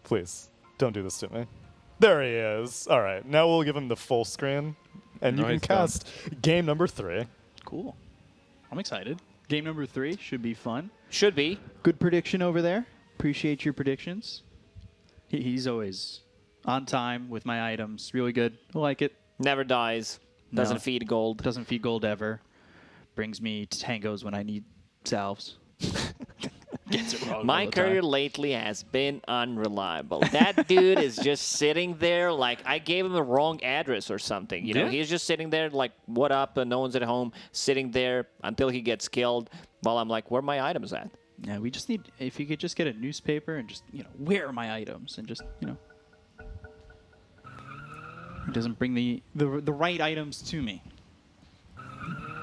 Please, don't do this to me. There he is. All right, now we'll give him the full screen, and you can cast game number 3. Cool. I'm excited. Game number 3 should be fun. Should be. Good prediction over there. Appreciate your predictions. He's always on time with my items. Really good. I like it. Never dies. Doesn't feed gold. Doesn't feed gold ever. Brings me to tangos when I need salves. Gets it wrong. My courier lately has been unreliable. That dude is just sitting there like I gave him the wrong address or something. You know, he's just sitting there like, what up? And no one's at home, sitting there until he gets killed. While I'm like, where are my items at? Yeah, we just need, if you could just get a newspaper and just, where are my items? And just, it doesn't bring the right items to me.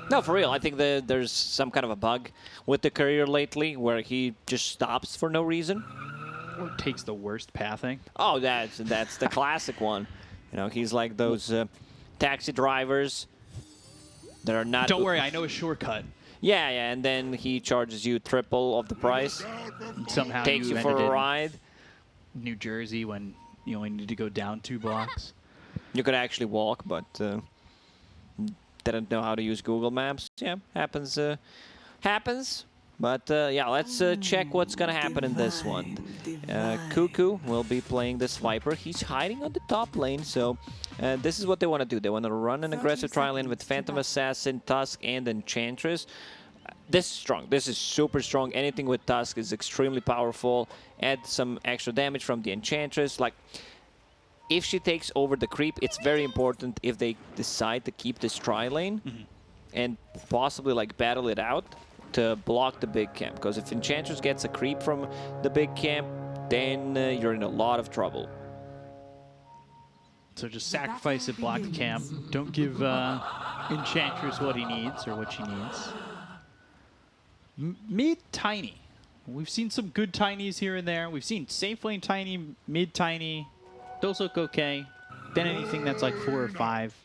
No, for real. I think there's some kind of a bug with the courier lately where he just stops for no reason. Or takes the worst pathing. Oh, that's the classic one. He's like those taxi drivers that are not... Don't worry, I know a shortcut. Yeah, and then he charges you triple of the price. And somehow takes you for a ride. New Jersey when you only need to go down 2 blocks. You could actually walk, but... didn't know how to use Google Maps. Yeah, happens. Happens. But yeah, let's check what's gonna happen in this one. Cuckoo will be playing this Viper. He's hiding on the top lane, so this is what they want to do. They want to run an aggressive tri lane with Phantom Assassin, Tusk, and Enchantress. This is strong. This is super strong. Anything with Tusk is extremely powerful. Add some extra damage from the Enchantress. Like, if she takes over the creep, it's very important if they decide to keep this tri lane and possibly like battle it out to block the big camp. Because if Enchantress gets a creep from the big camp, then you're in a lot of trouble. So just sacrifice it, block the camp. Don't give Enchantress what he needs or what she needs. Mid Tiny. We've seen some good Tinies here and there. We've seen safe lane Tiny, mid Tiny. Those look okay. Then anything that's like 4 or 5.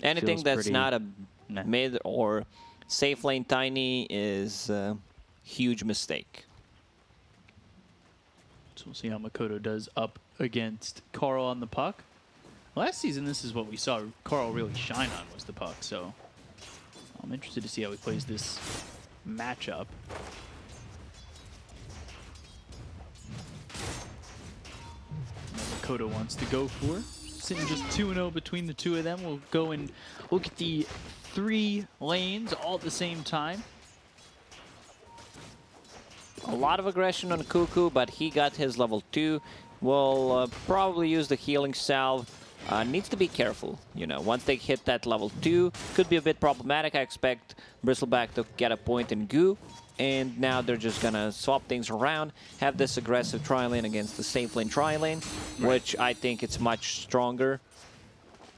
Anything that's not a mid or safe lane Tiny is a huge mistake. So we'll see how Makoto does up against Carl on the puck. Last season, this is what we saw Carl really shine on, was the puck. So I'm interested to see how he plays this matchup. Makoto wants to go for. Sitting just 2-0 between the two of them. We'll go and look at the 3 lanes all at the same time. A lot of aggression on Cuckoo, but he got his level 2. Will probably use the healing salve. Needs to be careful, once they hit that level 2, could be a bit problematic. I expect Bristleback to get a point in Goo, and now they're just gonna swap things around, have this aggressive tri-lane against the safe lane tri-lane, which I think it's much stronger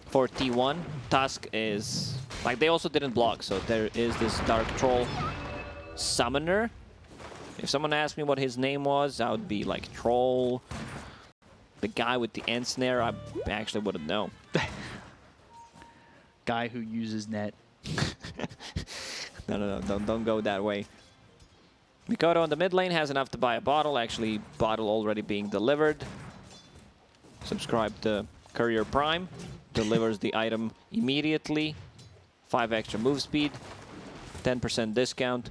for T1. Tusk is, like, they also didn't block, so there is this Dark Troll Summoner. If someone asked me what his name was, I would be like Troll. The guy with the end snare, I actually wouldn't know. Guy who uses net. No, don't go that way. Makoto in the mid lane has enough to buy a bottle. Actually, bottle already being delivered. Subscribe to Courier Prime. Delivers the item immediately. 5 extra move speed. 10% discount.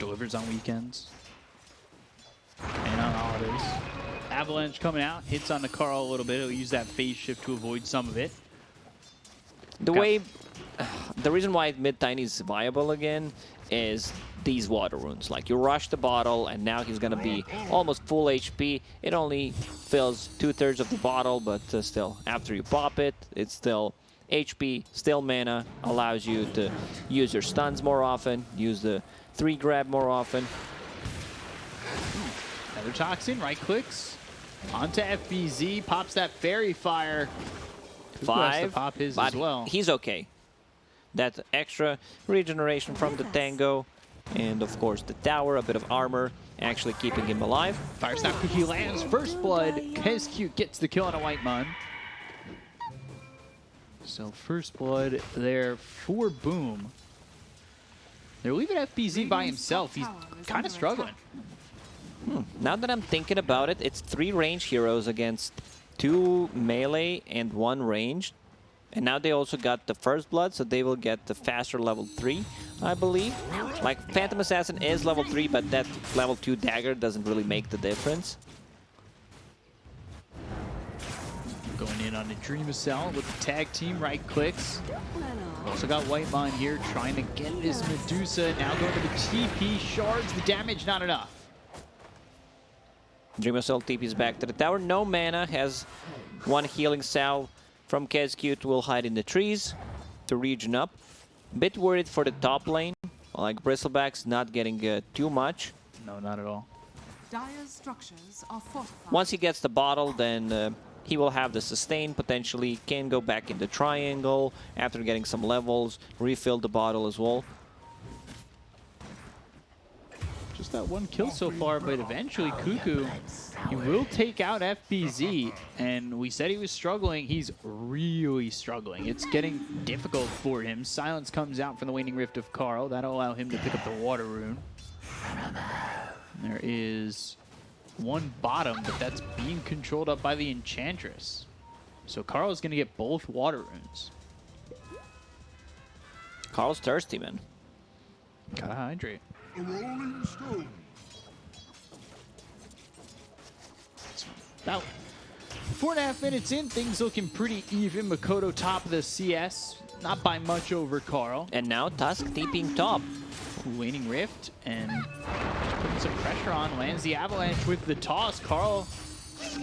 Delivers on weekends. And on holidays. Avalanche coming out, hits on the Carl a little bit. He'll use that phase shift to avoid some of it. The reason why mid Tiny is viable again is these water runes. Like, you rush the bottle, and now he's gonna be almost full HP. It only fills 2/3 of the bottle, but still, after you pop it, it's still HP, still mana, allows you to use your stuns more often, use the 3 grab more often. Another Toxin, right clicks. Onto FBZ, pops that Fairy Fire. 5, has to pop his but as well. He's okay. That extra regeneration from the Tango, and of course the tower, a bit of armor, actually keeping him alive. Fire Snap Cookie lands, first blood. KSQ gets the kill on a White Mun. So first blood there for Boom. They're leaving FBZ by himself. He's kind of struggling. Now that I'm thinking about it, it's 3 range heroes against 2 melee and 1 ranged. And now they also got the First Blood, so they will get the faster level 3, I believe. Like, Phantom Assassin is level 3, but that level 2 dagger doesn't really make the difference. Going in on a Dream Cell with the tag team right clicks. Also got Whitemon here trying to get this Medusa. Now going to the TP shards. The damage not enough. Dream Cell TP's back to the tower. No mana, has 1 healing cell from Kescute, will hide in the trees to regen up. Bit worried for the top lane. Like, Bristleback's not getting too much. No, not at all. Dire's structures are fortified. Once he gets the bottle, then he will have the sustain, potentially can go back in the triangle after getting some levels, refill the bottle as well. Just that 1 kill so far, but eventually Cuckoo, he will take out FBZ, and we said he was struggling. He's really struggling. It's getting difficult for him. Silence comes out from the Waning Rift of Carl. That'll allow him to pick up the Water Rune. There is 1 bottom, but that's being controlled up by the Enchantress. So Carl's going to get both Water Runes. Carl's thirsty, man. Gotta hydrate. About 4.5 minutes in, things looking pretty even. Makoto top of the CS, not by much over Carl. And now Tusk TPing top. Waning Rift and just putting some pressure on. Lands the Avalanche with the toss. Carl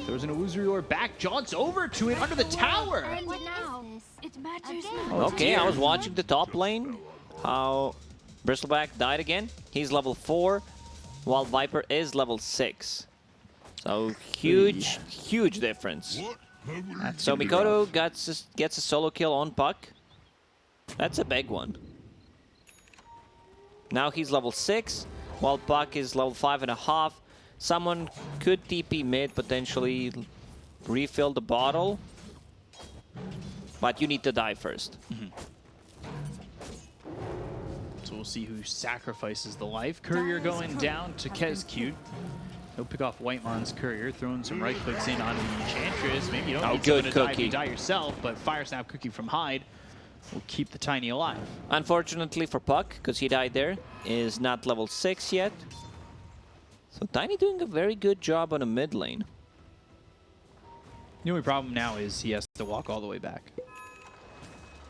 throws an Illusory Orb back. Jaunts over to it under the tower. It matters now. Okay, I was watching the top lane. How Bristleback died again. He's level 4, while Viper is level 6. So huge, huge difference. So Mikoto gets a solo kill on Puck. That's a big one. Now he's level 6, while Puck is level 5.5. Someone could TP mid, potentially refill the bottle. But you need to die first. So we'll see who sacrifices the life. Courier going down to Kescute. He'll pick off Whitemon's Courier, throwing some right clicks in on the Enchantress. Maybe you don't need someone to die if you die yourself, but Fire Snap Cookie from Hyde will keep the Tiny alive. Unfortunately for Puck, because he died there, is not level 6 yet. So Tiny doing a very good job on a mid lane. The only problem now is he has to walk all the way back.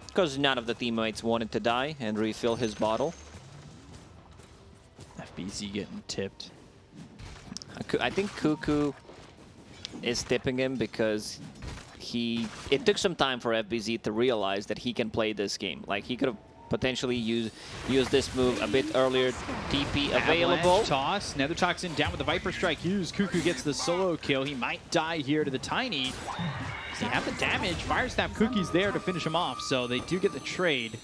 Because none of the teammates wanted to die and refill his bottle. FBZ getting tipped. I think Cuckoo is tipping him because it took some time for FBZ to realize that he can play this game. Like, he could have potentially use this move a bit earlier. TP available. Avalanche toss. Nether Toxin down with the Viper Strike used. Cuckoo gets the solo kill. He might die here to the Tiny. Does he have the damage? Fire Snap Cookie's there to finish him off, so they do get the trade.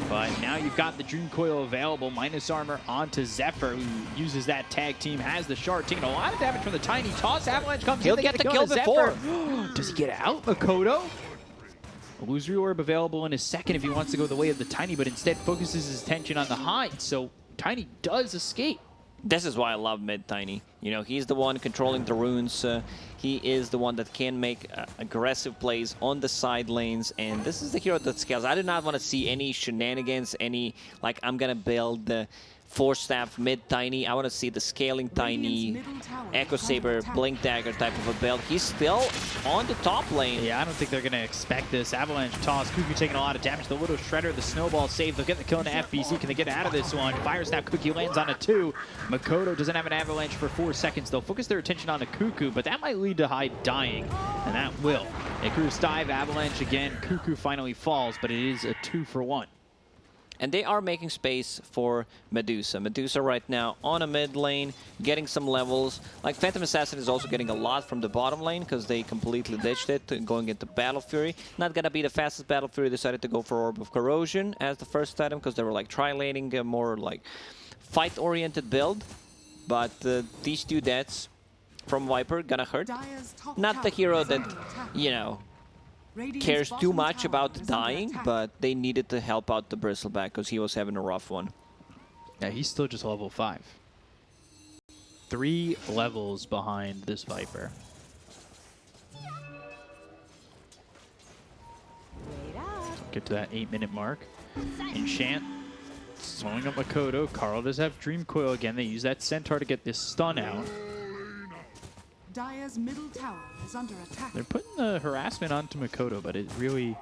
But now you've got the Dream Coil available. Minus armor onto Zephyr, who uses that tag team, has the shard, taking a lot of damage from the Tiny. Toss, Avalanche comes He'll in. get the kill before. Does he get out, Makoto? Illusory Orb available in a second if he wants to go the way of the Tiny, but instead focuses his attention on the Hyde, so Tiny does escape. This is why I love mid Tiny. You know, he's the one controlling the runes. He is the one that can make aggressive plays on the side lanes, and this is the hero that scales. I do not want to see any shenanigans, any, like, I'm gonna build the Force Staff mid Tiny. I want to see the scaling Tiny, Echo Saber, Blink Dagger type of a build. He's still on the top lane. Yeah, I don't think they're going to expect this. Avalanche toss. Cuckoo taking a lot of damage. The Widow Shredder, the Snowball save. They'll get the kill into FBC. Can they get out of this one? Fire Snap Cookie lands on a 2. Makoto doesn't have an Avalanche for 4 seconds. They'll focus their attention on a Cuckoo, but that might lead to Hyde dying, and that will. Icarus dive, Avalanche again. Cuckoo finally falls, but it is a 2-for-1. And they are making space for Medusa. Medusa right now on a mid lane, getting some levels. Like, Phantom Assassin is also getting a lot from the bottom lane because they completely ditched it, going into Battle Fury. Not gonna be the fastest Battle Fury, decided to go for Orb of Corrosion as the first item because they were like tri-laning a more like fight-oriented build. But these 2 deaths from Viper gonna hurt. Not the hero that, you know, cares too much about dying, but they needed to help out the Bristleback because he was having a rough one. Yeah, he's still just level 5. 3 levels behind this Viper. Get to that 8-minute mark. Enchant slowing up Makoto. Carl does have Dream Coil again. They use that Centaur to get this stun out. Dire's middle tower is under attack. They're putting the harassment onto Makoto, but it really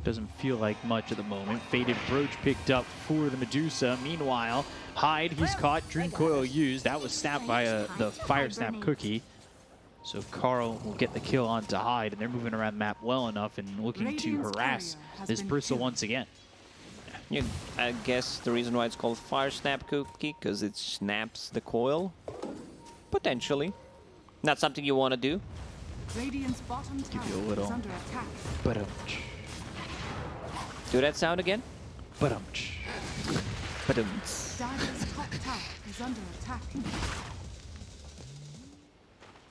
doesn't feel like much at the moment. Faded Brooch picked up for the Medusa. Meanwhile, Hyde, he's caught. Dream Coil used. That was snapped by the Fire Snap cookie. So Carl will get the kill onto Hyde, and they're moving around the map well enough and looking to harass this Bristle once again. Yeah, I guess the reason why it's called Fire Snap Cookie, because it snaps the coil. Potentially. Not something you want to do. Radiant's bottom tower you a little- is under attack. Ba-dum-tsh. Do that sound again? Ba-dum-tsh. Ba-dum-ts. Dire's top tower is under attack.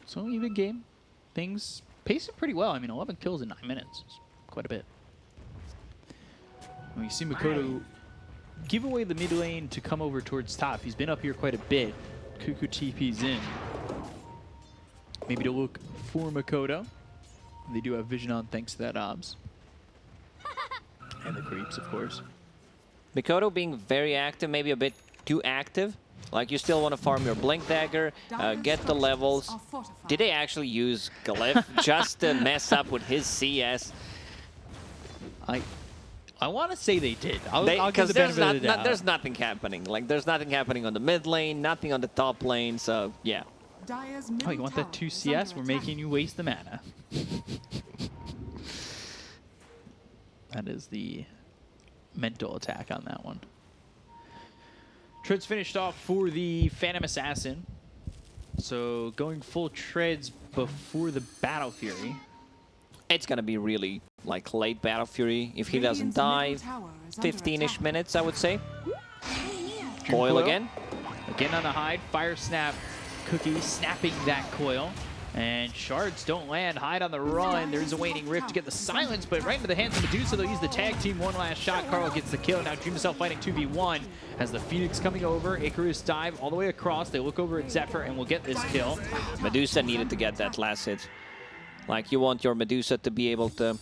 So even game. Things pacing pretty well. I mean, 11 kills in 9 minutes. It's quite a bit. When you see Makoto give away the mid lane to come over towards top. He's been up here quite a bit. Cuckoo TP's in. Maybe to look for Makoto. They do have vision on thanks to that obs. And the creeps, of course. Makoto being very active, maybe a bit too active. Like, you still want to farm your Blink Dagger, get the levels. Did they actually use Glyph just to mess up with his CS? I want to say they did. I'll give the benefit of the doubt. There's nothing happening. Like, there's nothing happening on the mid lane, nothing on the top lane, so yeah. Oh, you want that 2 CS? We're making you waste the mana. That is the mental attack on that one. Treads finished off for the Phantom Assassin. So going full treads before the Battle Fury. It's going to be really, like, late Battle Fury. If he doesn't die, 15-ish minutes, I would say. Coil again. Again on the Hyde. Fire Snap Cookie snapping that coil. And shards don't land. Hyde on the run. There's a waning rift to get the silence, but right into the hands of Medusa. They'll use the tag team. One last shot. Carl gets the kill. Now Dream himself fighting 2v1 as the Phoenix coming over. Icarus dive all the way across. They look over at Zephyr and will get this kill. Medusa needed to get that last hit. Like, you want your Medusa to be able to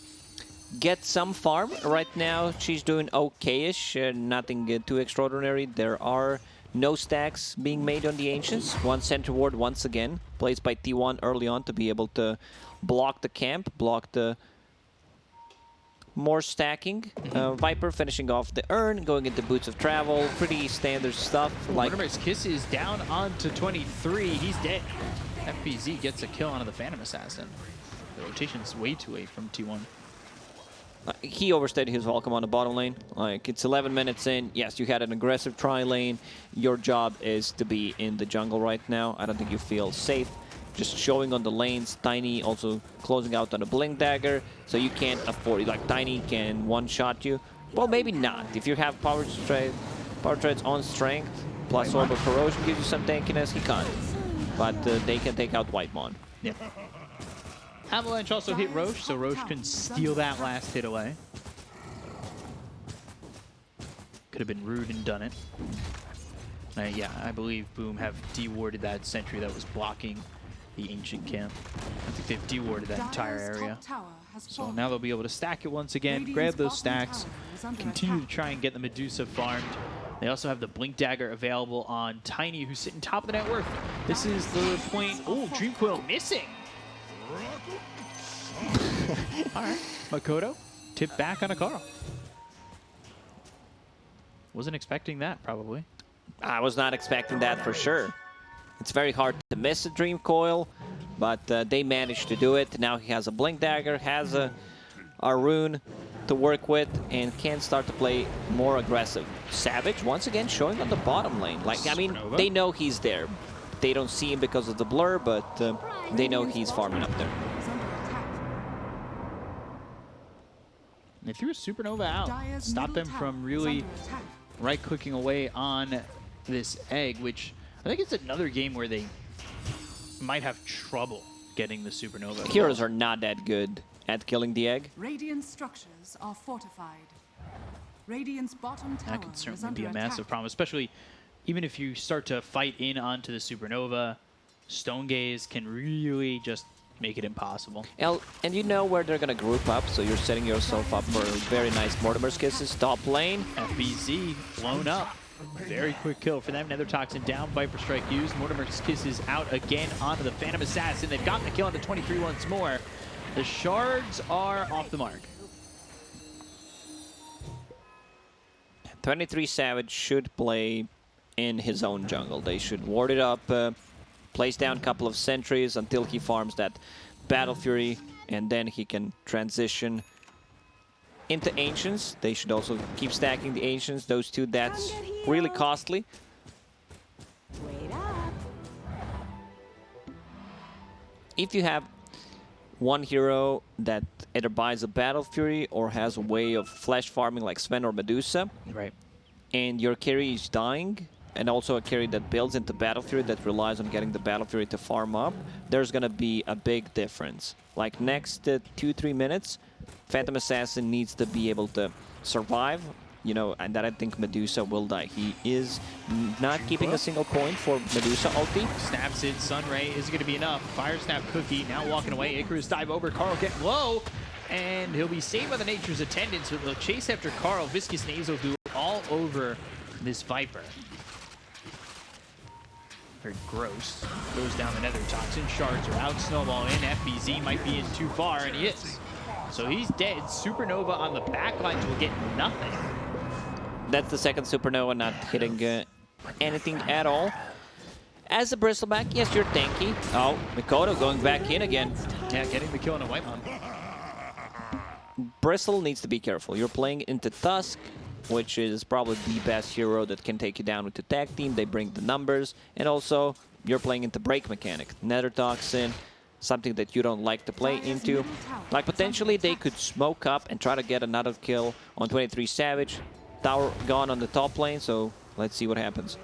get some farm. Right now, she's doing okay-ish. Nothing too extraordinary. There are no stacks being made on the Ancients. One center ward once again, placed by T1 early on to be able to block the camp, block the more stacking. Viper finishing off the urn, going into Boots of Travel. Pretty standard stuff. Mortimer's Kiss is down onto 23. He's dead. FBZ gets a kill onto the Phantom Assassin. The rotation's way too late from T1. He overstayed his welcome on the bottom lane. Like, it's 11 minutes in. Yes, you had an aggressive tri-lane. Your job is to be in the jungle right now. I don't think you feel safe. Just showing on the lanes. Tiny also closing out on a Blink Dagger. So you can't afford it. Like, Tiny can one-shot you. Well, maybe not. If you have power treads on strength, plus Orb of Corrosion gives you some tankiness, he can't. But they can take out Whitemon. Yeah. Avalanche also hit Roche, so Roche couldn't steal that last hit away. Could have been rude and done it. Yeah, I believe Boom have dewarded that sentry that was blocking the Ancient camp. I think they've dewarded that entire area. So now they'll be able to stack it once again, grab those stacks, continue to try and get the Medusa farmed. They also have the Blink Dagger available on Tiny, who's sitting top of the net worth. This is the point. Oh, Dream Coil missing. All right, Makoto, tip back on a Carl. Wasn't expecting that, probably. I was not expecting that for sure. It's very hard to miss a Dream Coil, but they managed to do it. Now he has a Blink Dagger, has a rune to work with, and can start to play more aggressive. Savage, once again, showing on the bottom lane. Like, I mean, they know he's there. They don't see him because of the blur, but they know he's farming up there. They threw a Supernova out. Stopped them from really right-clicking away on this egg, which I think it's another game where they might have trouble getting the Supernova. Heroes are not that good at killing the egg. Radiant structures are fortified. Radiant's bottom tower That could is certainly under be a attack. massive problem, especially even if you start to fight in onto the Supernova, Stone Gaze can really just make it impossible. And you know where they're going to group up, so you're setting yourself up for a very nice Mortimer's Kisses top lane. FBZ blown up. Very quick kill for them. Nether Toxin down, Viper Strike used. Mortimer's Kisses out again onto the Phantom Assassin. They've gotten the kill onto 23 once more. The shards are off the mark. 23 Savage should play in his own jungle. They should ward it up, place down a couple of sentries until he farms that Battle Fury, and then he can transition into Ancients. They should also keep stacking the Ancients. Those two, that's really costly. Wait up. If you have one hero that either buys a Battle Fury or has a way of flash farming like Sven or Medusa, Right. and your carry is dying, and also a carry that builds into Battle Fury that relies on getting the Battle Fury to farm up, there's gonna be a big difference. Like next 2-3 minutes, Phantom Assassin needs to be able to survive, you know, and that I think Medusa will die. He is not keeping a single point for Medusa ulti. Snaps it, Sunray is going to be enough. Fire Snap Cookie now walking away. Icarus dive over, Carl get low, and he'll be saved by the Nature's Attendants, but they'll chase after Carl. Viscous Nasal do all over this Viper. Very gross. Goes down the Nether Toxin. Shards are out. Snowball in. FBZ might be in too far, and he is. So he's dead. Supernova on the back lines will get nothing. That's the second Supernova not hitting anything at all. As a Bristleback, yes, you're tanky. Oh, Mikoto going back in again. Yeah, getting the kill on a White Mom. Bristle needs to be careful. You're playing into Tusk, which is probably the best hero that can take you down with the tag team. They bring the numbers. And also, you're playing into Break Mechanic. Nether Toxin, something that you don't like to play into. Like, potentially, they could smoke up and try to get another kill on 23 Savage. Tower gone on the top lane, so let's see what happens.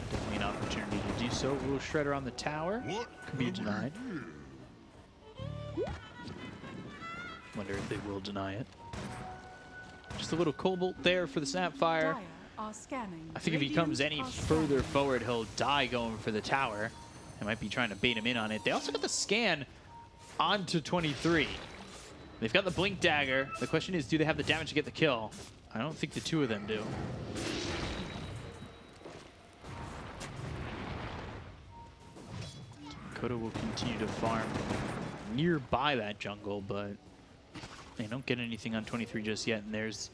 Definitely an opportunity to do so. Little Shredder on the tower. Could be denied. Wonder if they will deny it. Just a little Cobalt there for the Snapfire. Dire are scanning. I think if he comes any further forward, he'll die going for the tower. They might be trying to bait him in on it. They also got the scan onto 23. They've got the Blink Dagger. The question is, do they have the damage to get the kill? I don't think the two of them do. Kodo will continue to farm nearby that jungle, but they don't get anything on 23 just yet, and there's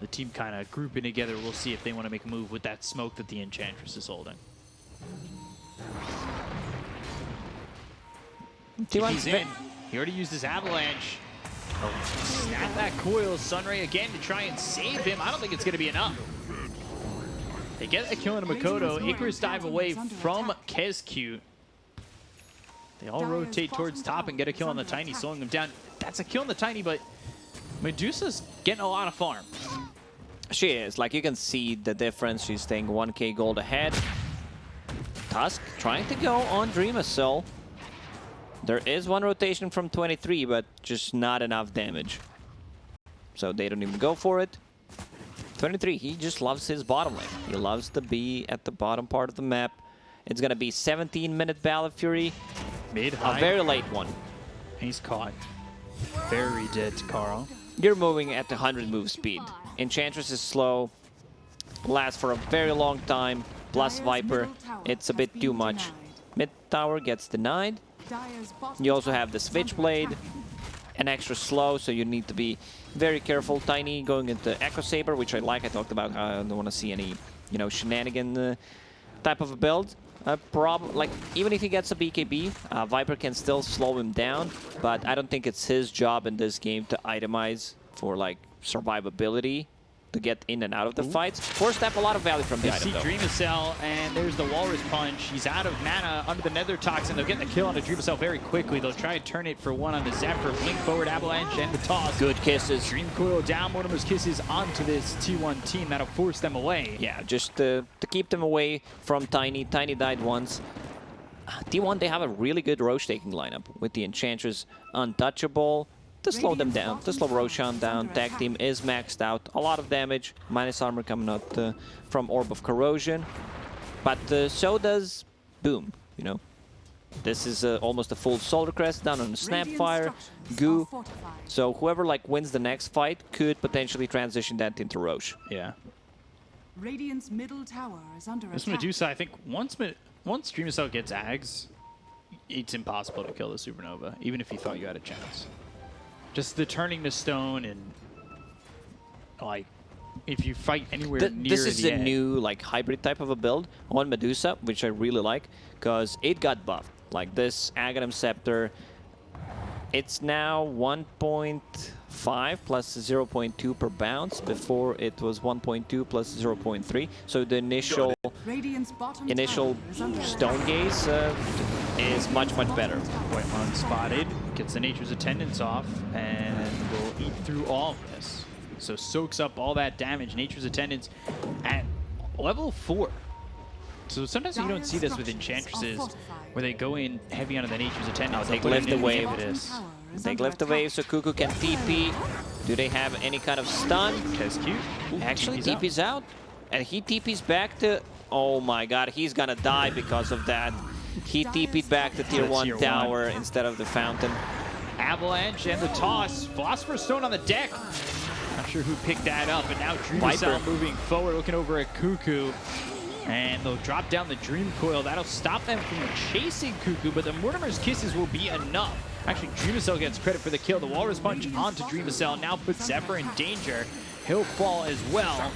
the team kind of grouping together. We'll see if they want to make a move with that smoke that the Enchantress is holding. He's in. He already used his Avalanche. Oh, snap that coil. Sunray again to try and save him. I don't think it's going to be enough. They get a kill on Makoto. Icarus dive away from Kescute. They all rotate towards top and get a kill on the Tiny, slowing them down. That's a kill on the Tiny, but Medusa's getting a lot of farm. She is. Like, you can see the difference. She's staying 1k gold ahead. Tusk trying to go on Dreamer Cell. There is one rotation from 23, but just not enough damage. So they don't even go for it. 23, he just loves his bottom lane. He loves to be at the bottom part of the map. It's going to be 17-minute Battle Fury. Mid-high. A very late one. He's caught. Very dead to Carl. You're moving at the 100 move speed. Enchantress is slow. Lasts for a very long time. Plus Viper, it's a bit too much. Mid tower gets denied. You also have the Switchblade, an extra slow, so you need to be very careful. Tiny going into Echo Saber, which I like. I talked about how I don't want to see any, you know, shenanigan type of a build. Like, even if he gets a BKB, Viper can still slow him down, but I don't think it's his job in this game to itemize for, like, survivability to get in and out of the fights. Force step, a lot of value from the You item, see though. Dreamacell, and there's the Walrus Punch. He's out of mana under the Nether Toxin. They'll get the kill on the Dreamacell very quickly. They'll try and turn it for one on the Zephyr. Blink forward, Avalanche, and the toss. Good kisses. Dream Coil down, Mortimer's Kisses onto this T1 team. That'll force them away. Yeah, just to keep them away from Tiny. Tiny died once. T1, they have a really good Roche taking lineup with the Enchantress Untouchable, to slow them down, to slow Roshan down. Tag team is maxed out. A lot of damage. Minus armor coming out from Orb of Corrosion. But so does Boom, you know. This is almost a full Solar Crest down on the Snapfire, Goo. So whoever like wins the next fight could potentially transition that into Roche. Yeah. Radiant's middle tower is under This attack. Medusa, I think once Dream Cell gets Ags, it's impossible to kill the Supernova, even if you thought you had a chance. Just the turning to stone and like if you fight anywhere near the end. This is a new like hybrid type of a build on Medusa, which I really like, because it got buffed. Like this Aghanim Scepter, it's now 1.5 plus 0.2 per bounce. Before it was 1.2 plus 0.3. So the initial Radiant's bottom initial tower is under stone attack. gaze is much better. Point unspotted, gets the Nature's Attendance off, and will eat through all of this. So soaks up all that damage. Nature's Attendance at level 4. So sometimes you don't see this with Enchantresses, where they go in heavy onto the Nature's Attendance. They lift the wave. They lift the wave so Cuckoo can TP. Do they have any kind of stun? Kesq. Actually, TP's out. And he TP's back to... Oh my god, he's gonna die because of that. He TP'd back to tier 1 tower instead of the fountain. Avalanche and the toss. Philosopher's Stone on the deck. Not sure who picked that up, but now Dream Cell moving forward, looking over at Cuckoo. And they'll drop down the Dream Coil. That'll stop them from chasing Cuckoo, but the Mortimer's Kisses will be enough. Actually, Dream Cell gets credit for the kill. The Walrus Punch onto Dream Cell now puts Zephyr in danger. He'll fall as well.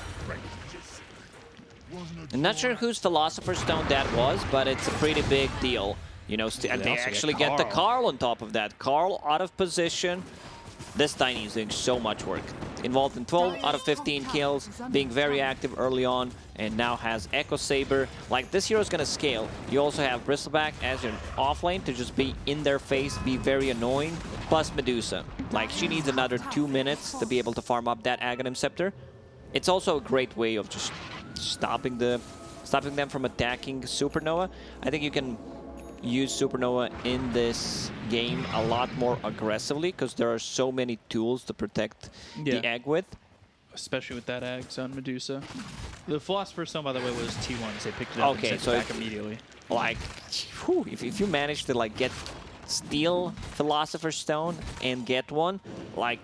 I'm not sure whose Philosopher's Stone that was, but it's a pretty big deal. You know, they actually get the Carl on top of that. Carl out of position. This Tiny is doing so much work. Involved in 12 out of 15 kills, being very active early on, and now has Echo Saber. Like, this hero is going to scale. You also have Bristleback as your offlane to just be in their face, be very annoying, plus Medusa. Like, she needs another 2 minutes to be able to farm up that Aghanim Scepter. It's also a great way of just stopping them from attacking Supernova. I think you can use Supernova in this game a lot more aggressively because there are so many tools to protect the egg with. Especially with that Ags on Medusa. The Philosopher's Stone, by the way, was T1, so they picked it up and sent it back immediately. Like, whew, if you manage to like steal Philosopher's Stone and get one, like,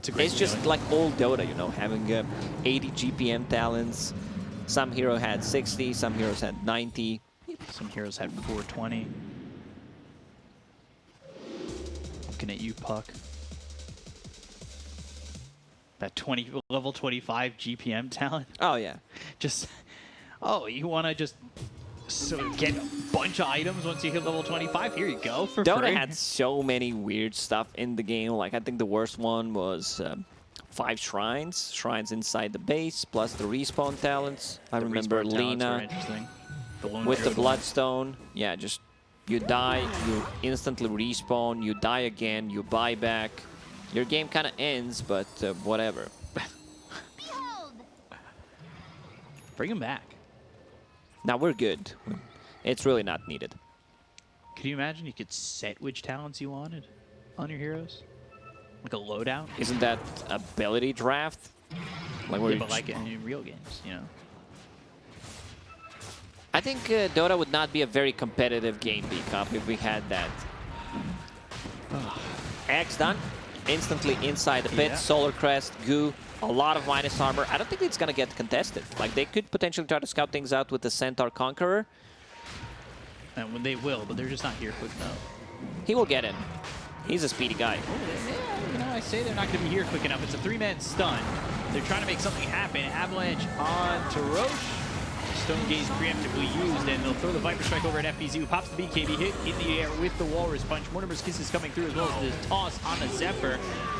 it's just like old Dota, you know, having 80 GPM talents. Some hero had 60, some heroes had 90. Some heroes had 420. Looking at you, Puck. That level 25 GPM talent. Oh, yeah. Just, oh, you want to just get a bunch of items once you hit level 25? Here you go, for Dota free. had so many weird stuff in the game. Like, I think the worst one was 5 shrines inside the base, plus the respawn talents. I remember Lina with the Bloodstone. Yeah, just you die, you instantly respawn, you die again, you buy back. Your game kind of ends, but whatever. Bring him back. Now we're good. It's really not needed. Could you imagine you could set which talents you wanted on your heroes? Like a loadout? Isn't that ability draft? Like, yeah, but like in real games, you know? I think Dota would not be a very competitive game, B-Cup, if we had that. Axe done. Instantly inside the pit. Solar Crest, Goo, a lot of minus armor. I don't think it's going to get contested. Like, they could potentially try to scout things out with the Centaur Conqueror. And when they will, but they're just not here quick enough. He will get in. He's a speedy guy. Yeah, you know, I say they're not going to be here quick enough. It's a 3-man stun. They're trying to make something happen. Avalanche on to Roche. Stone Gaze preemptively used, and they'll throw the Viper Strike over at FBZ, who pops the BKB hit in the air with the Walrus Punch. Mortimer's Kiss is coming through, as well as the toss on the Zephyr.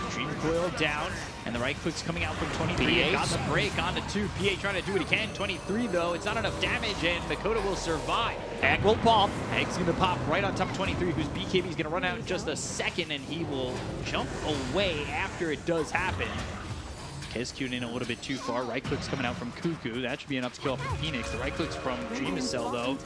Dream Coil down, and the right click's coming out from 23. Got the break onto 2. PA trying to do what he can. 23, though. It's not enough damage, and Makota will survive. Egg will pop. Egg's going to pop right on top of 23, whose BKB is going to run out in just a second, and he will jump away after it does happen. Kesq in a little bit too far. Right click's coming out from Cuckoo. That should be enough to kill off Phoenix. The right click's from Dream Cell, though.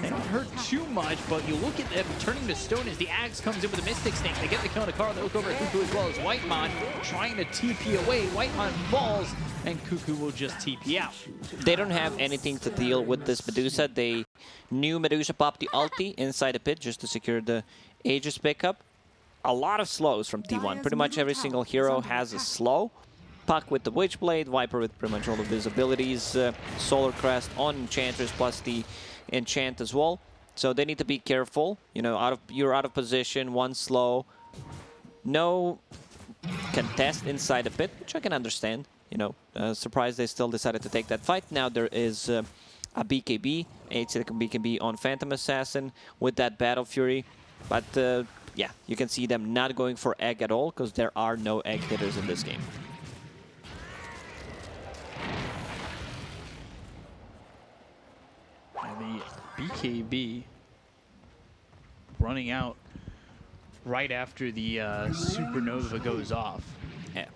is They don't under hurt attack. too much, but you look at them turning to stone as the Axe comes in with a Mystic Snake. They get the kill on Carl. They look over at Cuckoo as well as Whitemon trying to TP away. Whitemon falls, and Cuckoo will just TP out. They don't have anything to deal with this Medusa. They knew Medusa popped the ulti inside the pit just to secure the Aegis pickup. A lot of slows from T1. Pretty much every single hero has a slow. Puck with the Witchblade, Viper with pretty much all of his abilities, Solar Crest on Enchantress plus the Enchant as well. So they need to be careful. You know, you're out of position, one slow. No contest inside the pit, which I can understand. You know, surprised they still decided to take that fight. Now there is a BKB, a BKB on Phantom Assassin with that Battle Fury. But yeah, you can see them not going for egg at all because there are no egg hitters in this game. And the BKB running out right after the Supernova goes off. Yeah.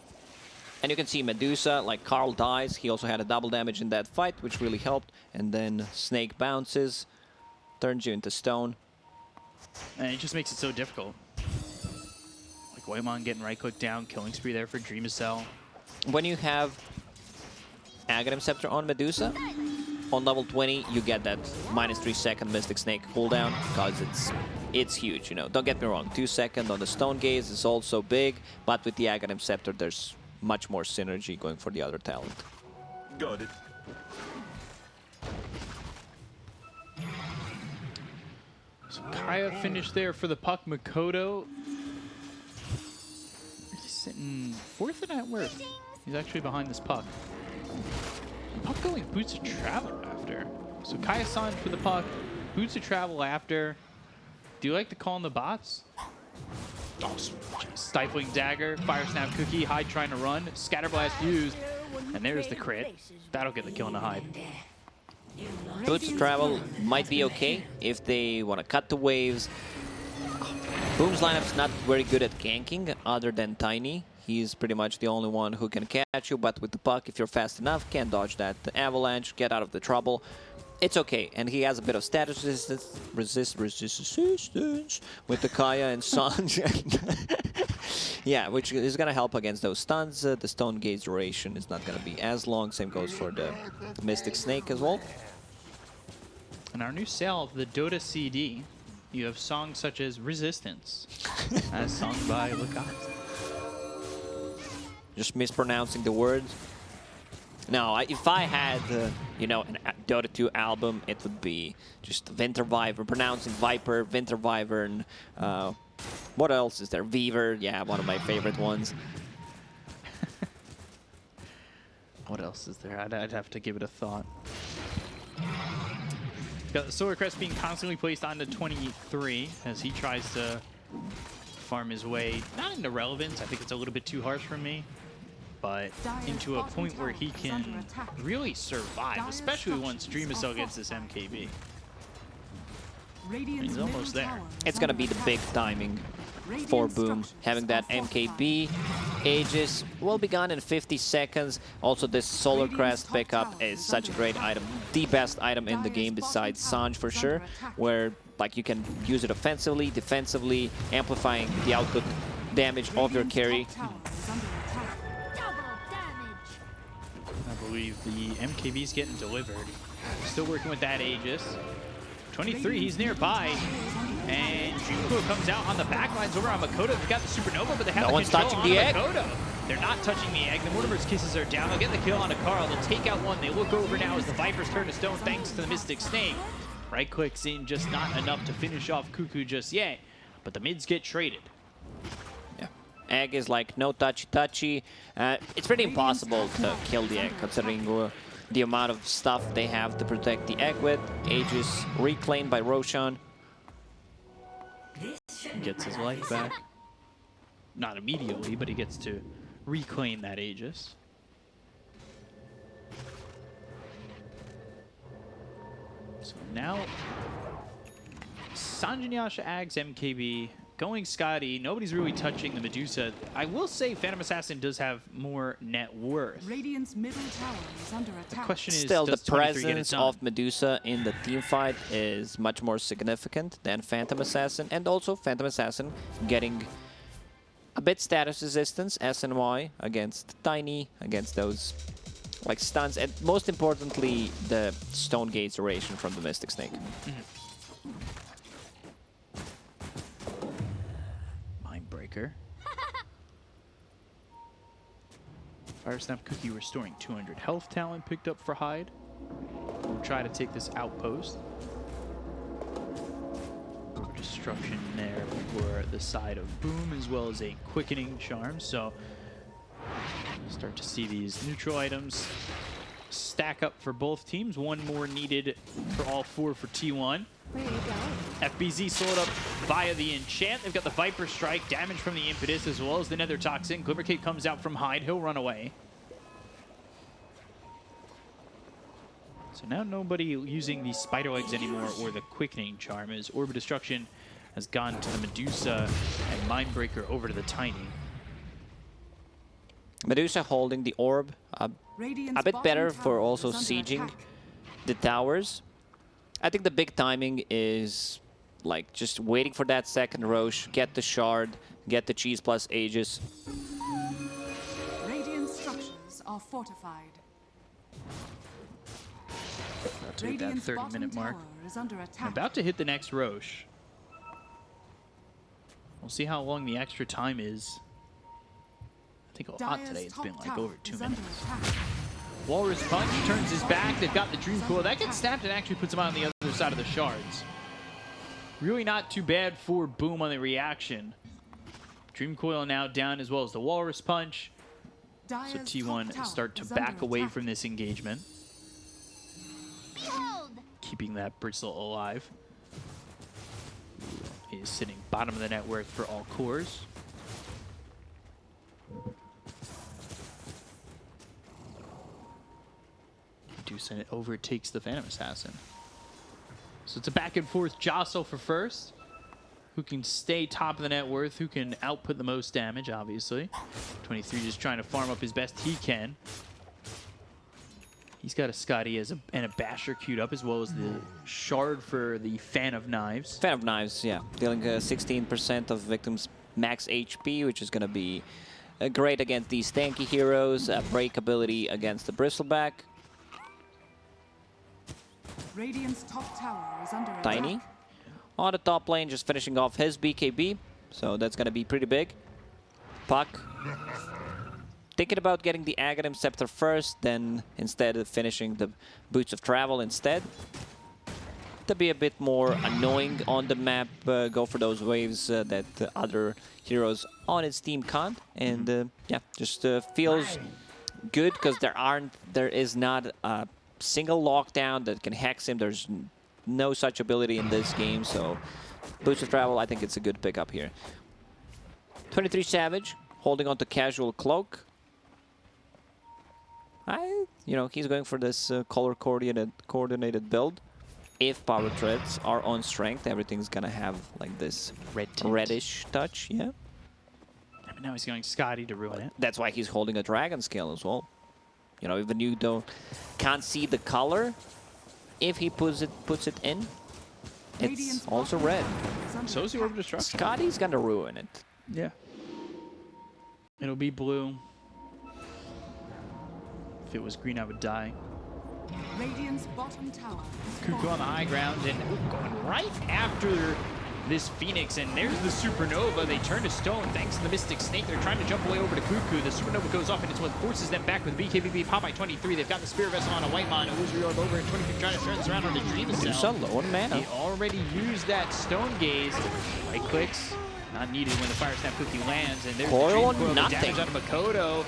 And you can see Medusa, like Carl dies. He also had a double damage in that fight, which really helped. And then Snake bounces, turns you into stone. And it just makes it so difficult. Like Whitemon getting right click down, killing spree there for Dreamcell. When you have Aghanim Scepter on Medusa, on level 20, you get that -3 second Mystic Snake cooldown because it's huge, you know. Don't get me wrong, 2 seconds on the Stone Gaze is also big, but with the Aghanim Scepter, there's much more synergy going for the other talent. Got it. So Kaya finished there for the puck. Makoto is sitting 4th in net worth. He's actually behind this puck. Puck going Boots of Travel after. So Kaya-san for the puck, Boots of Travel after. Do you like the call on the bots? Oh, Stifling Dagger, Fire Snap Cookie, Hyde trying to run, Scatterblast used, and there's the crit. That'll get the kill on the Hyde. Boots of Travel might be okay if they want to cut the waves. Boom's lineup's not very good at ganking other than Tiny. He's pretty much the only one who can catch you, but with the puck, if you're fast enough, can dodge that avalanche, get out of the trouble. It's okay, and he has a bit of status resistance with the Kaya and Sanj. Yeah, which is going to help against those stuns. The Stone Gaze duration is not going to be as long. Same goes for the Mystic Snake as well. And our new sale of the Dota CD, you have songs such as Resistance, as sung by Lilgun. Just mispronouncing the words. No, if I had, you know, a Dota 2 album, it would be just Winter Wyvern, pronouncing Viper, Winter Wyvern. What else is there? Weaver, yeah, one of my favorite ones. What else is there? I'd have to give it a thought. Got the Solar Crest being constantly placed onto 23 as he tries to farm his way, not into relevance, I think it's a little bit too harsh for me, but into a point where he can really survive, especially once Dreamcell gets this MKB. He's almost there. It's going to be the big timing for Boom. Having that MKB, Aegis will be gone in 50 seconds. Also, this Solar Crest pickup is such a great item. The best item in the game besides Sanj for sure, where like you can use it offensively, defensively, amplifying the output damage of your carry. I believe the MKB's getting delivered. Still working with that Aegis. 23, he's nearby. And Junko comes out on the backlines over on Makoto. They've got the Supernova, but they have No one's control touching the egg. Makoto. They're not touching the egg. The Mortimer's Kisses are down. They'll get the kill on a Carl. They'll take out one. They look over now as the Vipers turn to stone thanks to the Mystic Snake. Right clicks in, just not enough to finish off Cuckoo just yet. But the mids get traded. Yeah. Egg is like no touchy. It's pretty impossible to kill the egg considering the amount of stuff they have to protect the egg with. Aegis reclaimed by Roshan. He gets his life back. Not immediately, but he gets to reclaim that Aegis. So now, Sanjanyasha Ags MKB going Scotty. Nobody's really touching the Medusa. I will say Phantom Assassin does have more net worth. Radiant's middle tower is under The attack. question is, Still, the does 23 get it presence done? of Medusa in the team fight is much more significant than Phantom Assassin, and also Phantom Assassin getting a bit status resistance, SNY, against Tiny, against those like stuns, and most importantly, the Stone Gate duration from the Mystic Snake. Mindbreaker. Fire Snap Cookie restoring 200 health talent picked up for Hyde. We'll try to take this outpost. Destruction there for the side of Boom, as well as a quickening charm. So start to see these neutral items stack up for both teams. One more needed for all four for T1. Where are you going? FBZ slowed up via the enchant. They've got the Viper Strike, damage from the Impetus, as well as the Nether Toxin. Glimmercape comes out from Hyde. He'll run away. So now nobody using the Spider Legs anymore or the Quickening Charm, as Orb of Destruction has gone to the Medusa and Mindbreaker over to the Tiny. Medusa holding the orb a bit better for also sieging the towers. I think the big timing is like just waiting for that second Roche, get the shard, get the cheese plus Aegis. Radiant structures are fortified. About to hit that Radiant's 30-minute bottom mark. tower is under I'm attack. about to hit the next Roche. We'll see how long the extra time is. I think a lot Dire's today. It's top been like tower over 2 is under minutes. attack. Walrus Punch turns his back. They've got the Dream Coil. That gets snapped and actually puts him on the other side of the shards. Really not too bad for Boom on the reaction. Dream Coil now down, as well as the Walrus Punch. So Dire's top T1 tower start to is back under away attack. from this engagement, Behold! keeping that Bristle alive. He is sitting bottom of the net worth for all cores. Medusa overtakes the Phantom Assassin. So it's a back and forth jostle for first. Who can stay top of the net worth, who can output the most damage, obviously. 23 just trying to farm up his best he can. He's got a Scotty and a Basher queued up, as well as the Shard for the Fan of Knives. Fan of Knives, yeah, dealing 16% of victims max HP, which is going to be great against these tanky heroes. Break ability against the Bristleback. Radiant's top tower is under Tiny attack. on the top lane, just finishing off his BKB, so that's going to be pretty big. Puck thinking about getting the Aghanim Scepter first, then instead of finishing the Boots of Travel instead. To be a bit more annoying on the map, go for those waves that other heroes on its team can't, and yeah, just feels good because there is not a single lockdown that can hex him. There's no such ability in this game, so Boots of Travel, I think it's a good pickup here. 23 Savage holding on to Casual Cloak. He's going for this color coordinated build. If Power Treads are on strength, everything's gonna have like this Red tint. reddish touch, yeah. And now he's going Scotty to ruin it. That's why he's holding a Dragon Scale as well. You know, even you can't see the color, if he puts it in, it's Radiant's also bottom red. tower is under So is the Orb of attack. Destruction. Scotty's gonna ruin it. Yeah. It'll be blue. If it was green, I would die. Radiant's bottom tower is Cuckoo on the high ground and going right after this Phoenix, and there's the Supernova. They turn to stone thanks to the Mystic Snake. They're trying to jump away over to Cuckoo. The Supernova goes off, and it's what forces them back with BKB pop by 23. They've got the Spirit Vessel on a white line. Illusory Orb over, and 23 trying to turn this around on the Dream Medusa Cell. low on mana. He already used that Stone Gaze. Right clicks, not needed when the Fire Snap Cookie lands, and there's Coil the Dream on Coil, the nothing. damage out of Makoto.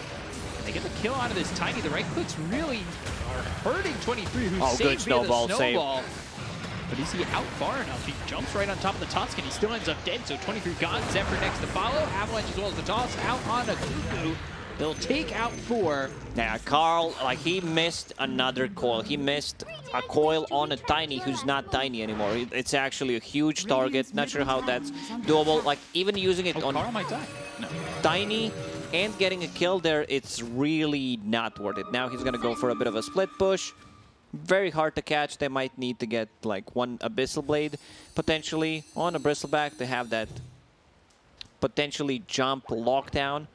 And they get the kill out of this Tiny. The right clicks really are hurting 23, who's Oh, good saved via the snowball save. snowball. But is he out far enough? He jumps right on top of the Tusk, and he still ends up dead. So 23 gone. Zephyr next to follow. Avalanche as well as the toss out on a Cuckoo. They'll take out 4. Yeah, Carl, like, he missed another coil. He missed a coil on a Tiny who's not Tiny anymore. It's actually a huge target. Not sure how that's doable. Like, even using it on Carl might die. No. Tiny and getting a kill there, it's really not worth it. Now he's going to go for a bit of a split push. Very hard to catch. They might need to get, like, one Abyssal Blade, potentially. On a Bristleback, they have that potentially jump lockdown.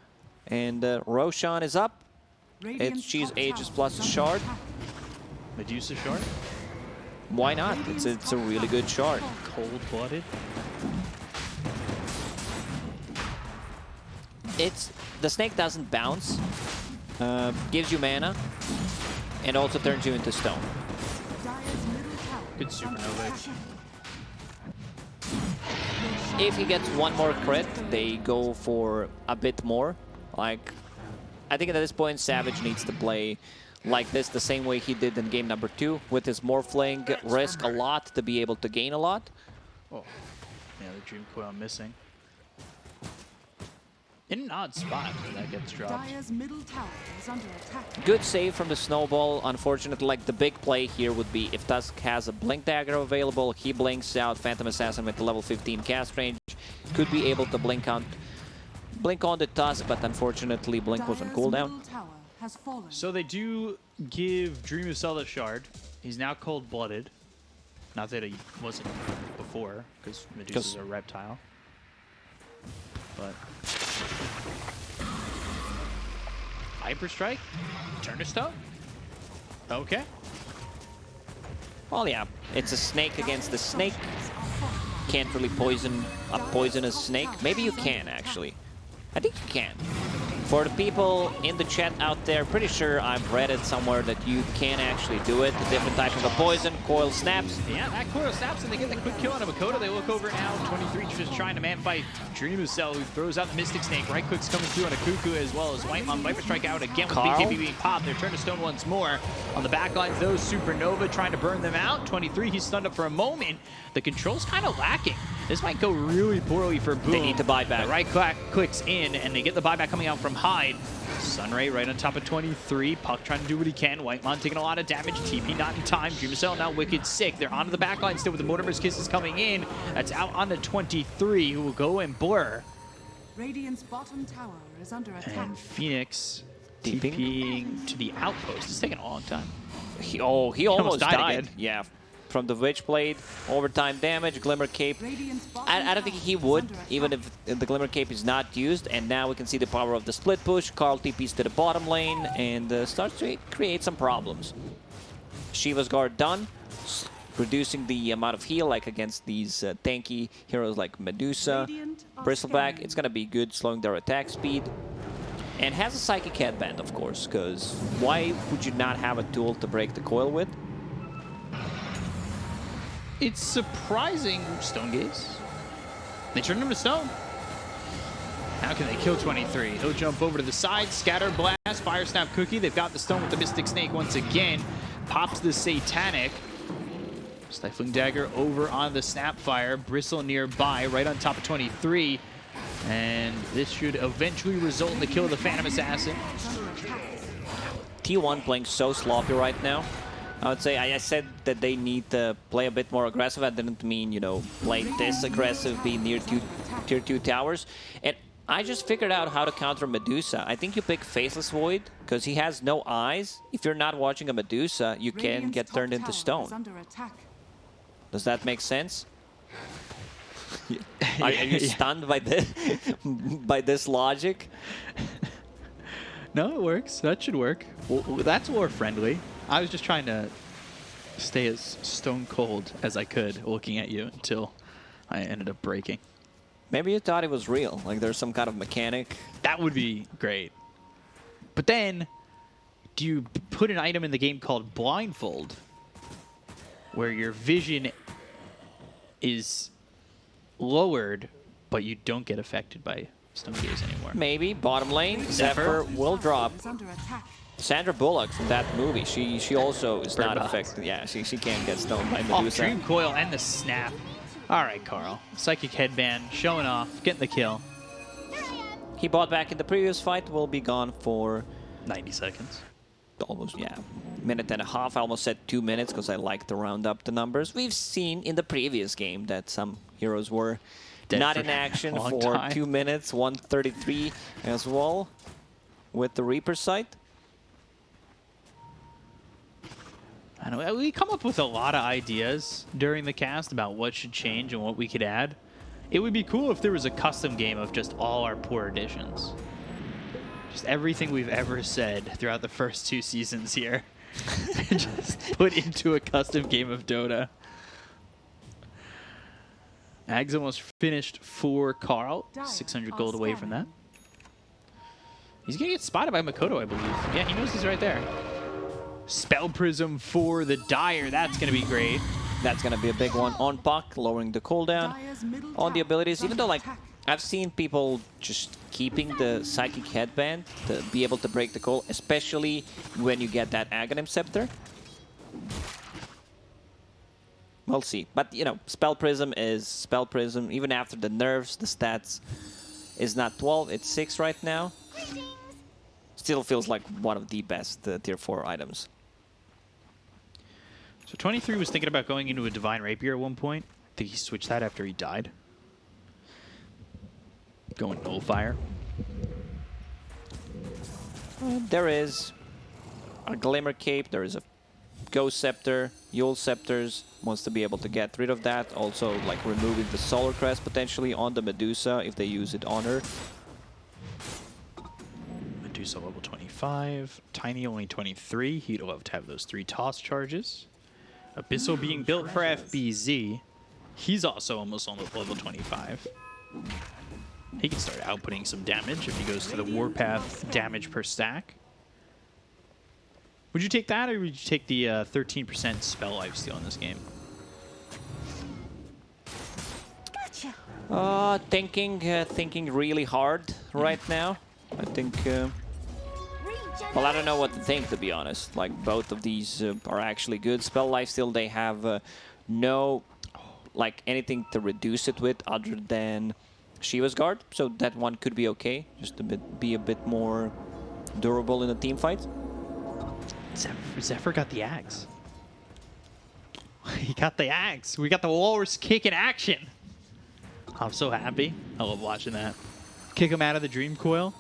And Roshan is up. She's Aegis plus a shard. Medusa shard? Why not? It's a really good shard. Cold-blooded. The snake doesn't bounce, gives you mana, and also turns you into stone. Good supernova. If he gets one more crit, they go for a bit more. Like, I think at this point, Savage needs to play like this the same way he did in game number 2, with his Morphling, risk a lot to be able to gain a lot. Oh, yeah, the Dream Coil missing. In an odd spot where that gets dropped. Dire's middle tower is under attack. Good save from the Snowball. Unfortunately, like, the big play here would be if Tusk has a Blink Dagger available, he blinks out Phantom Assassin with the level 15 cast range. Could be able to blink on the Tusk, but unfortunately Blink was on Dire's cooldown. middle tower has fallen. So they do give Dream of Zelda shard. He's now cold-blooded. Not that he wasn't before, because Medusa's a reptile. But Hyper Strike? Turn to stone? Okay. Well, yeah, it's a snake against the snake. Can't really poison a poisonous snake. Maybe you can, actually. I think you can. For the people in the chat out there, pretty sure I've read it somewhere that you can actually do it. A different type of a poison, coil snaps. Yeah, that coil snaps and they get the quick kill on a Makoto. They look over now. 23 just trying to man fight Dreamucell, who throws out the Mystic Snake. Right click's coming through on a Cuckoo as well as White Mom. Viper Strike out again with Carl? BKB being popped. They're turned to stone once more. On the back lines, though, Supernova trying to burn them out. 23, he's stunned up for a moment. The control's kind of lacking. This might go really poorly for Boom. They need to buy back. The right clicks in, and they get the buyback coming out from Hyde. Sunray right on top of 23. Puck trying to do what he can. Whitemon taking a lot of damage. TP not in time. Dreamcell now wicked sick. They're onto the backline still with the Mortimer's Kisses coming in. That's out onto 23, who will go and blur. Radiant's bottom tower is under attack. And Phoenix Deeping. TPing to the outpost. It's taking a long time. He almost died. again. Yeah, from the Witchblade, overtime damage, Glimmer Cape. Radiant's bottom I don't think he tower is would, under even attack. if the Glimmer Cape is not used. And now we can see the power of the split push. Carl TPs to the bottom lane and starts to create some problems. Shiva's Guard done, reducing the amount of heal, like against these tanky heroes like Medusa, Radiant are Bristleback. scanning. It's going to be good, slowing their attack speed. And has a Psychic Headband, of course, because why would you not have a tool to break the coil with? It's surprising. Stone Gaze. They turned him to stone. How can they kill 23? He'll jump over to the side, scatter blast, fire snap cookie. They've got the stone with the Mystic Snake once again. Pops the Satanic. Stifling Dagger over on the Snapfire. Bristle nearby, right on top of 23. And this should eventually result in the kill of the Phantom Assassin. T1 playing so sloppy right now. I would say, I said that they need to play a bit more aggressive. I didn't mean, you know, play this aggressive, be near tier 2 towers. And I just figured out how to counter Medusa. I think you pick Faceless Void, because he has no eyes. If you're not watching a Medusa, you can Radiant's get top turned into tower is stone. under attack. Does that make sense? Are you stunned by this, by this logic? No, it works. That should work. Well, that's more friendly. I was just trying to stay as stone cold as I could looking at you until I ended up breaking. Maybe you thought it was real, like there's some kind of mechanic. That would be great. But then, do you put an item in the game called Blindfold, where your vision is lowered, but you don't get affected by Stone Gaze anymore? Maybe. Bottom lane, Zephyr will drop. Is under attack. Sandra Bullock from that movie, she also is Bird not Box. affected. Yeah, she can't get stoned by Oh, Medusa. Dream Coil and the Snap. All right, Carl. Psychic Headband, showing off, getting the kill. he bought back in the previous fight will be gone for 90 seconds. almost, yeah, minute and a half. I almost said 2 minutes because I like to round up the numbers. We've seen in the previous game that some heroes were not in action for 2 minutes, 1:33 as well with the Reaper sight. I know we come up with a lot of ideas during the cast about what should change and what we could add. It would be cool if there was a custom game of just all our poor additions. Just everything we've ever said throughout the first 2 seasons here. Just put into a custom game of Dota. Ags almost finished for Carl. 600 gold away from that. He's going to get spotted by Makoto, I believe. Yeah, he knows he's right there. Spell Prism for the Dire. That's going to be great. That's going to be a big one on Puck, lowering the cooldown on the abilities. Even though, like, I've seen people just keeping the Psychic Headband to be able to break the coal, especially when you get that Aghanim Scepter. We'll see. But, you know, Spell Prism is Spell Prism. Even after the nerfs, the stats is not 12, it's 6 right now. Still feels like one of the best tier 4 items. So 23 was thinking about going into a Divine Rapier at one point. I think he switched that after he died. Going Nullfire. There is a Glimmer Cape, there is a Ghost Scepter, Yule Scepters, wants to be able to get rid of that. Also, like, removing the Solar Crest potentially on the Medusa if they use it on her. Medusa level 25. Tiny only 23. He'd love to have those 3 toss charges. Abyssal being built for FBZ. He's also almost on level 25. He can start outputting some damage if he goes to the Warpath damage per stack. Would you take that, or would you take the 13% spell lifesteal in this game? Thinking really hard right now. I think... well, I don't know what to think, to be honest. Like, both of these are actually good. Spell lifesteal, they have no, like, anything to reduce it with other than Shiva's Guard. So that one could be okay. Just be a bit more durable in a team fight. Zephyr got the axe. He got the axe. We got the Walrus kick in action. I'm so happy. I love watching that. Kick him out of the Dream Coil.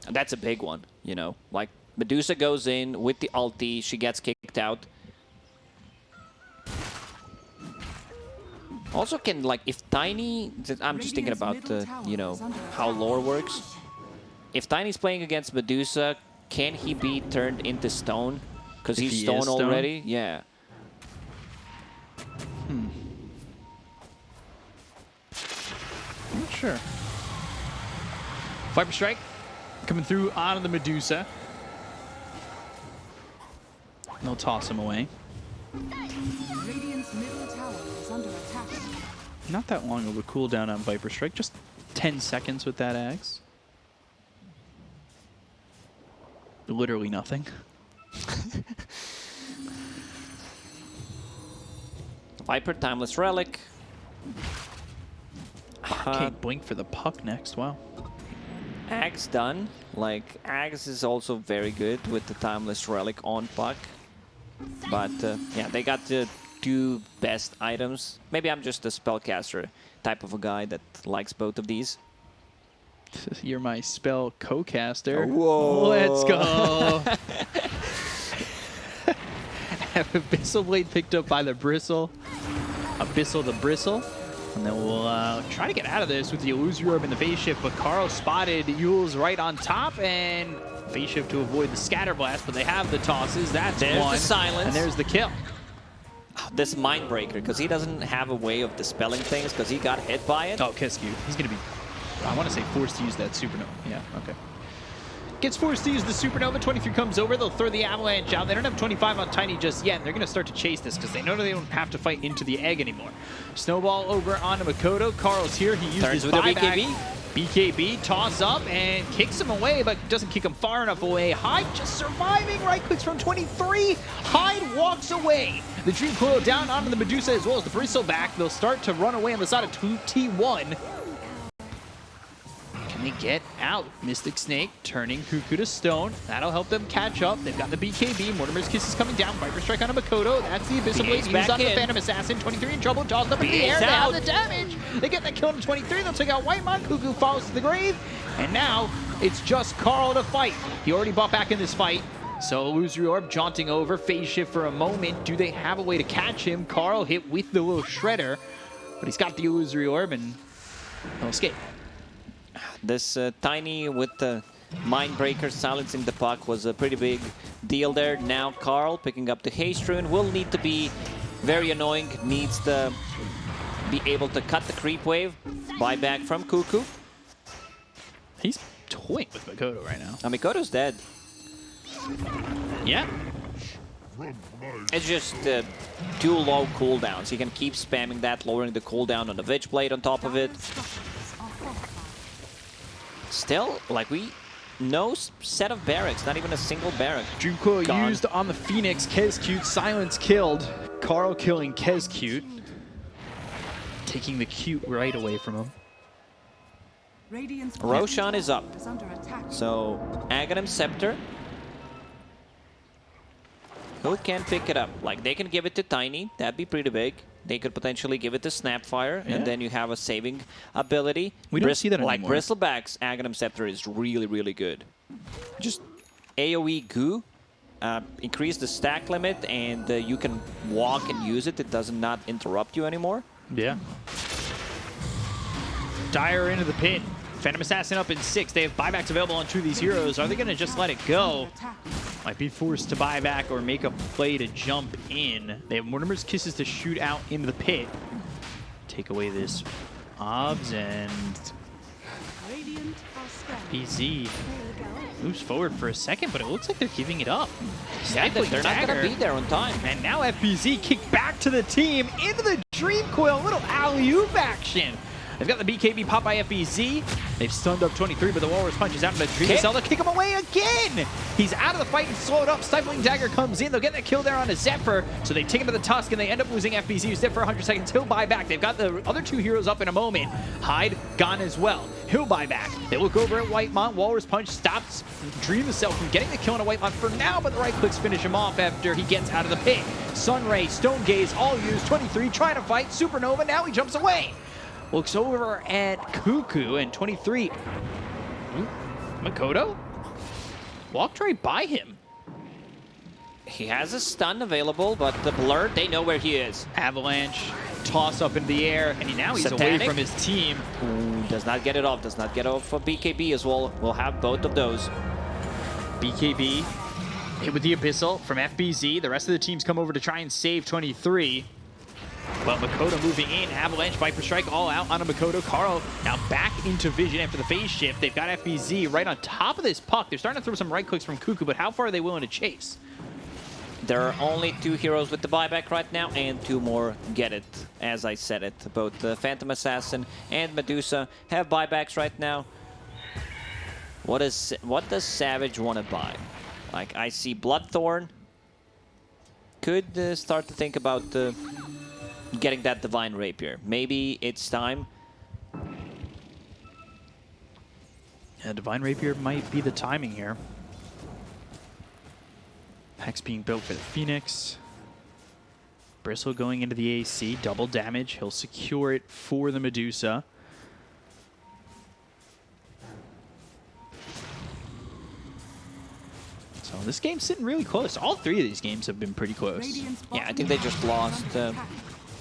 That's a big one, you know. Like, Medusa goes in with the ulti, she gets kicked out. Also can, like, if Tiny... I'm just thinking about, you know, how lore works. If Tiny's playing against Medusa, can he be turned into stone? Because he's stone already? Yeah. Not sure. Viper Strike coming through onto the Medusa. And they'll toss him away. Radiant's middle tower is under attack. Not that long of a cooldown on Viper Strike, just 10 seconds with that axe. Literally nothing. Viper, Timeless Relic. Arcade Blink for the Puck next, wow. Axe done. Like, Axe is also very good with the Timeless Relic on Puck. But, yeah, they got the 2 best items. Maybe I'm just a spellcaster type of a guy that likes both of these. You're my spell co-caster. Whoa. Let's go. Have Abyssal Blade picked up by the Bristle. Abyssal the Bristle. And then we'll try to get out of this with the Illusory Orb and the Phase Shift, but Carl spotted Yule's right on top, and Phase Shift to avoid the Scatter Blast, but they have the tosses. That's there's one. The silence. And there's the kill. This Mindbreaker, because he doesn't have a way of dispelling things, because he got hit by it. Oh, Kiskew. He's going to be, I want to say, forced to use that Supernova. Yeah, okay. Gets forced to use the Supernova. 23 comes over. They'll throw the Avalanche out. They don't have 25 on Tiny just yet. And they're going to start to chase this because they know they don't have to fight into the egg anymore. Snowball over onto Makoto. Carl's here. He uses with a BKB. BKB, toss up, and kicks him away, but doesn't kick him far enough away. Hyde just surviving. Right clicks from 23. Hyde walks away. The Dream Coil down onto the Medusa as well as the Bristle back. They'll start to run away on the side of T1. Can they get out? Mystic Snake turning Cuckoo to stone. That'll help them catch up. They've got the BKB. Mortimer's Kiss is coming down. Viper Strike on a Makoto. That's the Abyssal Blade used on the Phantom Assassin. 23 in trouble. Tossed up in the air. They have the damage. They get that kill on 23. They'll take out Whitemon. Cuckoo falls to the grave. And now it's just Carl to fight. He already bought back in this fight. So Illusory Orb jaunting over. Phase shift for a moment. Do they have a way to catch him? Carl hit with the little shredder. But he's got the Illusory Orb and he'll escape. This Tiny with the Mindbreaker silencing the puck was a pretty big deal there. Now Carl picking up the Haste Rune will need to be very annoying. Needs to be able to cut the creep wave. Buyback from Cuckoo. He's toying with Makoto right now. Makoto's dead. Yeah. It's just too low cooldowns. He can keep spamming that, lowering the cooldown on the Witchblade on top of it. Still, like no set of barracks, not even a single barrack. Dream Coil Gone. used on the Phoenix. Kezcute, silence killed. Carl killing Kezcute. Taking the cute right away from him. Roshan is up. Is under attack. So, Aghanim Scepter. Who can pick it up? Like, they can give it to Tiny. That'd be pretty big. They could potentially give it to Snapfire, and then you have a saving ability. We don't see that like anymore. Bristleback's Aghanim Scepter is really, really good. Just AoE goo, increase the stack limit, and you can walk and use it. It does not interrupt you anymore. Yeah. Dire into the pit. Phantom Assassin up in 6. They have buybacks available on 2 of these heroes. Are they going to just let it go? Might be forced to buy back or make a play to jump in. They have Mortimer's Kisses to shoot out into the pit. Take away this Obs and PZ moves forward for a second, but it looks like they're giving it up. Yeah, they're not going to be there on time. And now FBZ kick back to the team into the Dream Coil. Little alley-oop action. They've got the BKB pop by FBZ. They've stunned up 23, but the Walrus Punch is out into Dream Cell. They'll kick him away again. He's out of the fight and slowed up. Stifling Dagger comes in. They'll get that kill there on a Zephyr. So they take him to the Tusk, and they end up losing FBZ, who's dead for 100 seconds. He'll buy back. They've got the other 2 heroes up in a moment. Hyde gone as well. He'll buy back. They look over at Whitemon. Walrus Punch stops Dream Cell from getting the kill on a Whitemon for now, but the right clicks finish him off after he gets out of the pit. Sunray, Stone Gaze, all used. 23 trying to fight. Supernova. Now he jumps away. Looks over at Cuckoo and 23. Ooh, Makoto? Walked right by him. He has a stun available, but the Blur, they know where he is. Avalanche, toss up in the air, and now he's away from his team. Ooh, does not get it off. Does not get off for BKB as well. We'll have both of those. BKB hit with the Abyssal from FBZ. The rest of the teams come over to try and save 23. But Makoto moving in, Avalanche, Viper Strike all out on a Makoto. Carl now back into vision after the phase shift. They've got FBZ right on top of this puck. They're starting to throw some right clicks from Cuckoo, but how far are they willing to chase? There are only 2 heroes with the buyback right now, and 2 more get it, as I said it. Both the Phantom Assassin and Medusa have buybacks right now. What does Savage want to buy? Like, I see Bloodthorn. Could start to think about getting that Divine Rapier. Maybe it's time. Yeah, Divine Rapier might be the timing here. Hex being built for the Phoenix. Bristle going into the AC, double damage. He'll secure it for the Medusa. So this game's sitting really close. All 3 of these games have been pretty close. Yeah, I think they just lost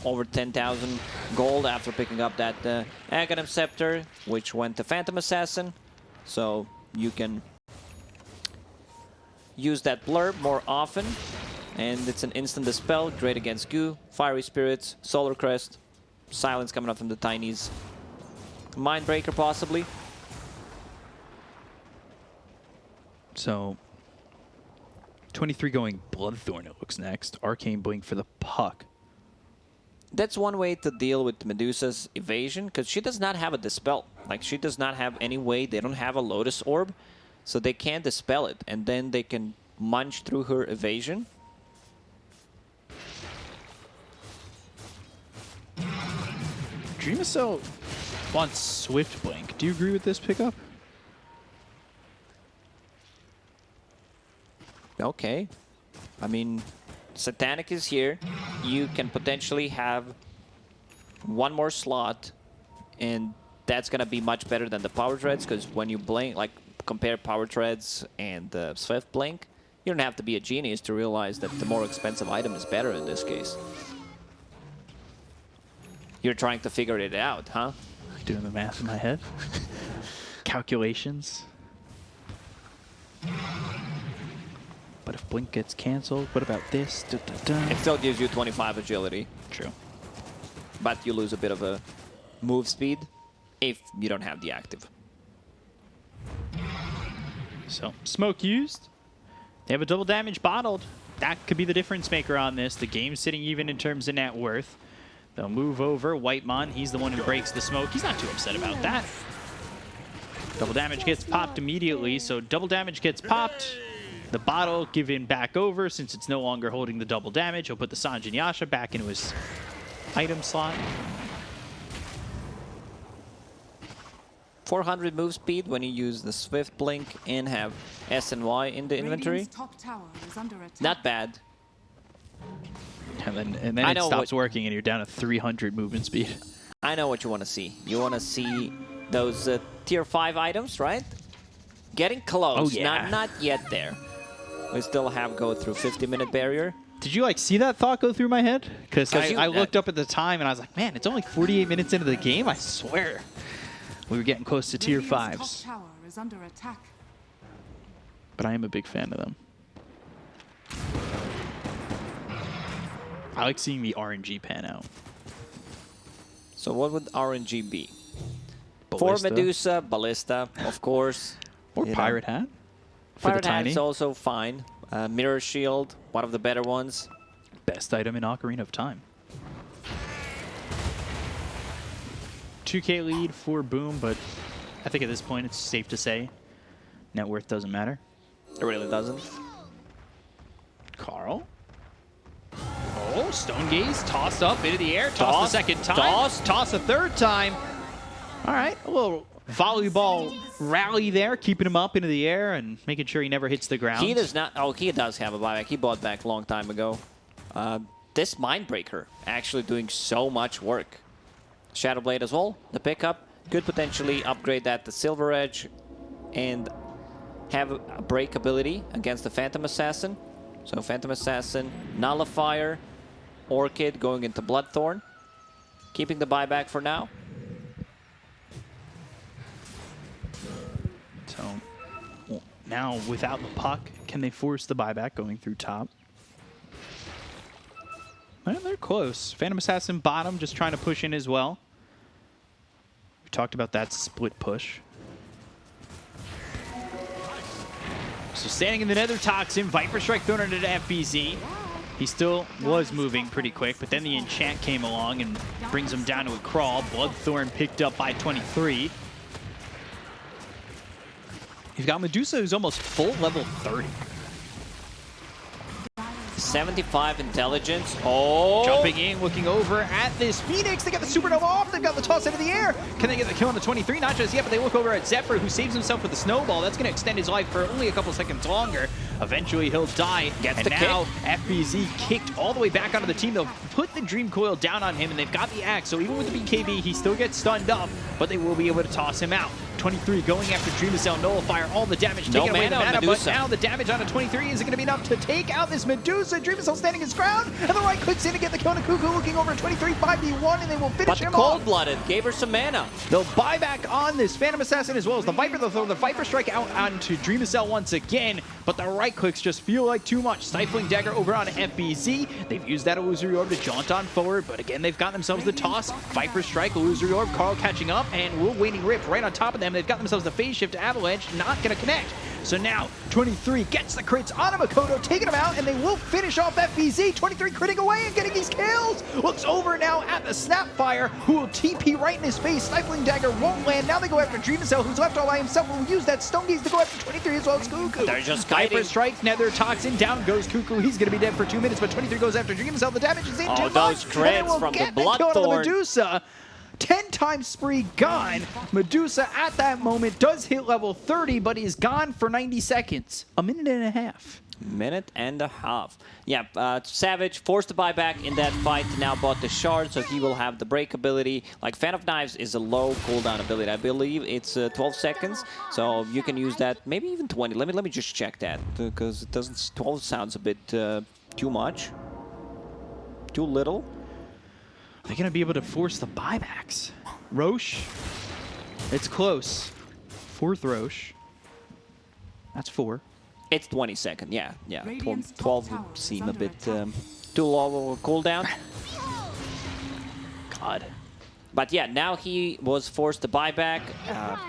over 10,000 gold after picking up that Aghanim Scepter, which went to Phantom Assassin. So you can use that Blur more often, and it's an instant dispel, great against Goo, Fiery Spirits, Solar Crest, Silence coming up from the Tinies, Mindbreaker possibly. So 23 going Bloodthorn, it looks next. Arcane Blink for the puck. That's one way to deal with Medusa's evasion, because she does not have a dispel. Like, she does not have any way. They don't have a Lotus Orb, so they can't dispel it, and then they can munch through her evasion. Dreamcell wants Swift Blink. Do you agree with this pickup? Okay. I mean, Satanic is here. You can potentially have one more slot, and that's gonna be much better than the Power Treads, because when you blink, like compare Power Treads and Swift Blink, you don't have to be a genius to realize that the more expensive item is better in this case. You're trying to figure it out, huh? Doing the math in my head. Calculations. But if Blink gets canceled, what about this? Da, da, da. It still gives you 25 agility, True. but you lose a bit of a move speed if you don't have the active. So, smoke used. They have a double damage bottled. That could be the difference maker on this. The game's sitting even in terms of net worth. They'll move over. Whitemon, he's the one who breaks the smoke. He's not too upset about that. Double damage gets popped immediately, so double damage gets popped. The bottle given back over since it's no longer holding the double damage. He'll put the Sanjin Yasha back into his item slot. 400 move speed when you use the Swift Blink and have S and Y in the inventory. Radiant's top tower is under attack. Not bad. And then I it know stops what- working and you're down to 300 movement speed. I know what you want to see. You want to see those tier 5 items, right? Getting close. Oh, yeah. Not yet there. We still have go through 50-minute barrier. Did you see that thought go through my head? Because 'Cause I looked up at the time and I was like, man, it's only 48 minutes into the game. I swear. We were getting close to tier Radiant's 5s. top tower is under attack. But I am a big fan of them. I like seeing the RNG pan out. So what would RNG be? Ballista. For Medusa, Ballista, of course. Or You know. Pirate Hat. For Pirate the Hat tiny. is also fine. Mirror Shield, one of the better ones. Best item in Ocarina of Time. 2K lead for Boom, but I think at this point it's safe to say net worth doesn't matter. It really doesn't. Carl. Oh, Stone Gaze tossed up into the air. Toss the second time. Toss a third time. All right, a little volleyball rally there, keeping him up into the air and making sure he never hits the ground. He does not. Oh, he does have a buyback. He bought back a long time ago. This Mindbreaker actually doing so much work. Shadow Blade as well. The pickup could potentially upgrade that to Silver Edge and have a break ability against the Phantom Assassin. So Phantom Assassin, Nullifier, Orchid going into Bloodthorn. Keeping the buyback for now. So well, now without the puck, can they force the buyback going through top? Well, they're close. Phantom Assassin bottom, just trying to push in as well. We talked about that split push. So standing in the Nether Toxin, Viper Strike thrown into FBZ. He still was moving pretty quick, but then the enchant came along and brings him down to a crawl. Bloodthorn picked up by 23. You've got Medusa, who's almost full level 30. 75 intelligence. Oh! Jumping in, looking over at this Phoenix. They got the supernova off. They've got the toss into the air. Can they get the kill on the 23? Not just yet, but they look over at Zephyr, who saves himself with the snowball. That's going to extend his life for only a couple seconds longer. Eventually, he'll die. Gets and the now FBZ kicked all the way back onto the team. They'll put the Dream Coil down on him, and they've got the axe. So even with the BKB, he still gets stunned up, but they will be able to toss him out. 23 going after Dreamcell Nullifier. All the damage No taken away the mana on mana, but Medusa. now the damage on a 23 isn't going to be enough to take out this Medusa. Dreamcell standing his ground, and the right clicks in to get the kill on Cuckoo, looking over at 23, 5v1, and they will finish But the him off. Cold-Blooded gave her some mana. They'll buy back on this Phantom Assassin as well as the Viper. They'll throw the Viper Strike out onto Dreamcell once again, but the right clicks just feel like too much. Stifling Dagger over on FBZ. They've used that Illusory Orb to jaunt on forward, but again, they've got themselves the toss. Viper Strike, Illusory Orb, Carl catching up, and Will Waning Rift right on top of them. They've got themselves the phase shift to Avalanche, not going to connect. So now, 23 gets the crits on Makoto, taking him out, and they will finish off FBZ. 23 critting away and getting these kills. Looks over now at the Snapfire, who will TP right in his face. Stifling Dagger won't land. Now they go after Dreamcell, who's left all by himself. Will use that Stone Gaze to go after 23 as well as Cuckoo. They're just Viper kiting. Strike, Nether Toxin, down goes Cuckoo. He's going to be dead for 2 minutes, but 23 goes after Dreamcell. The damage is in Oh, too those much, and they crits will from the get kill onto the Bloodthorn. Medusa. 10 times spree gone. Medusa at that moment does hit level 30, but is gone for 90 seconds. A minute and a half. minute and a half. Yeah, Savage forced to buy back in that fight, now bought the shard, so he will have the break ability. Like, Fan of Knives is a low cooldown ability. I believe it's 12 seconds, so you can use that, maybe even 20. Let me just check that, because it doesn't... 12 sounds a bit too much. Too little. Are they going to be able to force the buybacks? Roche, it's close. 4th Roche. That's 4. It's 20 seconds, yeah. Radiant's 12 top would tower seem is a under bit attack. too low of a cooldown. God. But yeah, now he was forced to buy back.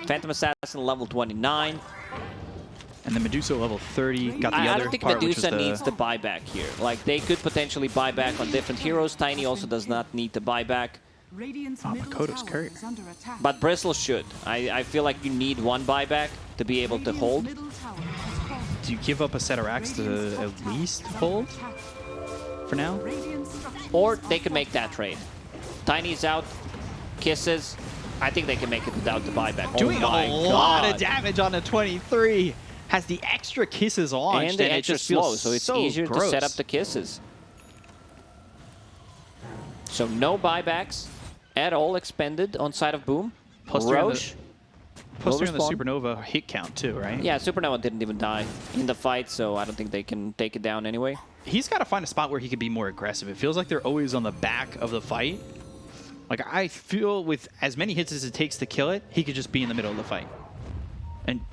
Phantom Assassin level 29. And the Medusa level 30 got the I other don't think part, which is Medusa the... needs to buy back here. Like, they could potentially buy back on different heroes. Tiny also does not need to buy back. Radiant's Oh, middle Makoto's tower courier. is under attack. But Bristle should. I feel like you need one buyback to be able to Radiant's hold. middle tower has fallen. Do you give up a set of racks to Radiant's top at tower least is under hold attack. for now? Radiant's structures Or are they can make that fortified. trade. Tiny's out. Kisses. I think they can make it without the buyback. Doing oh my a lot God. of damage on a 23. Has the extra kisses launched, And the it extra just slow, feels so it's easier to set up the kisses. So no buybacks at all expended on side of Boom. Plus they're in the- Roche. Plus will they're in the respond. Supernova hit count too, right? Yeah, Supernova didn't even die in the fight, so I don't think they can take it down anyway. He's got to find a spot where he could be more aggressive. It feels like they're always on the back of the fight. Like, I feel with as many hits as it takes to kill it, he could just be in the middle of the fight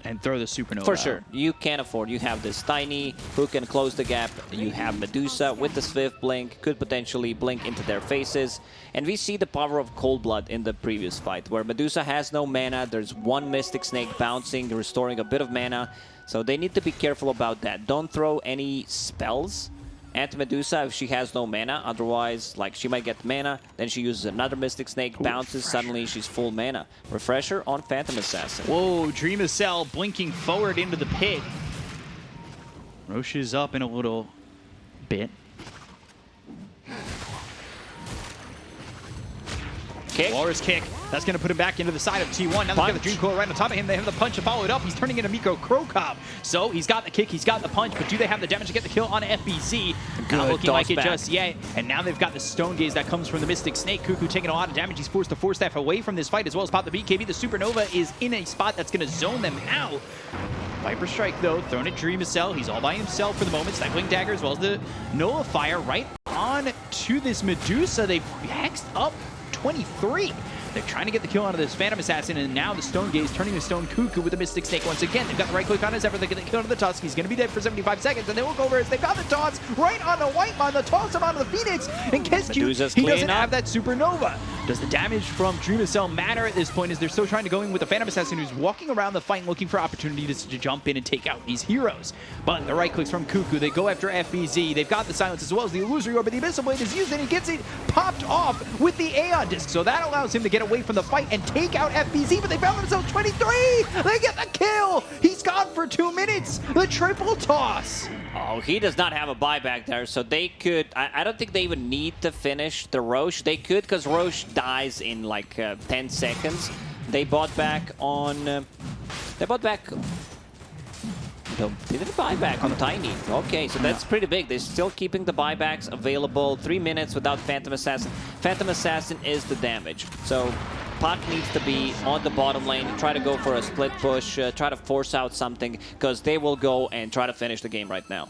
and throw the Supernova For out. sure. You can afford. You have this Tiny who can close the gap. You have Medusa with the Swift Blink, could potentially blink into their faces. And we see the power of Cold Blood in the previous fight, where Medusa has no mana. There's one Mystic Snake bouncing, restoring a bit of mana. So they need to be careful about that. Don't throw any spells at Medusa if she has no mana. Otherwise, like, she might get mana, then she uses another Mystic Snake, bounces, suddenly she's full mana. Refresher on Phantom Assassin. Whoa, Dream of Cell blinking forward into the pit. Roche is up in a little bit. Kick. Walrus kick. That's going to put him back into the side of T1. Now they've got the Punch. Dream Coil right on top of him. They have the punch to follow it up. He's turning into Miko Crocob. So he's got the kick, he's got the punch, but do they have the damage to get the kill on FBZ? Not Good looking like toss it back. just yet. And now they've got the Stone Gaze that comes from the Mystic Snake. Cuckoo taking a lot of damage. He's forced to Force Staff away from this fight as well as pop the BKB. The Supernova is in a spot that's going to zone them out. Viper Strike, though, thrown at Dream of Cell. He's all by himself for the moment. Stifling Dagger as well as the Nullifier right on to this Medusa. They've hexed up 23. They're trying to get the kill out of this Phantom Assassin, and now the Stone Gaze turning the Stone Cuckoo with the Mystic Snake once again. They've got the right click on his effort. They get the kill out of the Tusk. He's going to be dead for 75 seconds, and they will go over as they've got the toss right on the White Man. The toss him onto the Phoenix, and Kescu, Medusa's he clean doesn't up. have that Supernova. Does the damage from Dream of Cell matter at this point as they're still trying to go in with the Phantom Assassin who's walking around the fight looking for opportunities to jump in and take out these heroes? But the right clicks from Cuckoo. They go after FBZ. They've got the silence as well as the Illusory Orb, but the Abyssal Blade is used and he gets it popped off with the Aeon Disc. So that allows him to get away from the fight and take out FBZ, but they found themselves 23! They get the kill! He's gone for 2 minutes! The triple toss! Oh, he does not have a buyback there, so they could... I don't think they even need to finish the Roche. They could, because Roche dies in like 10 seconds. They bought back on... they bought back... No, they didn't buy back on Tiny. Okay, so that's pretty big. They're still keeping the buybacks available. 3 minutes without Phantom Assassin. Phantom Assassin is the damage. So Puck needs to be on the bottom lane, try to go for a split push, try to force out something, because they will go and try to finish the game right now.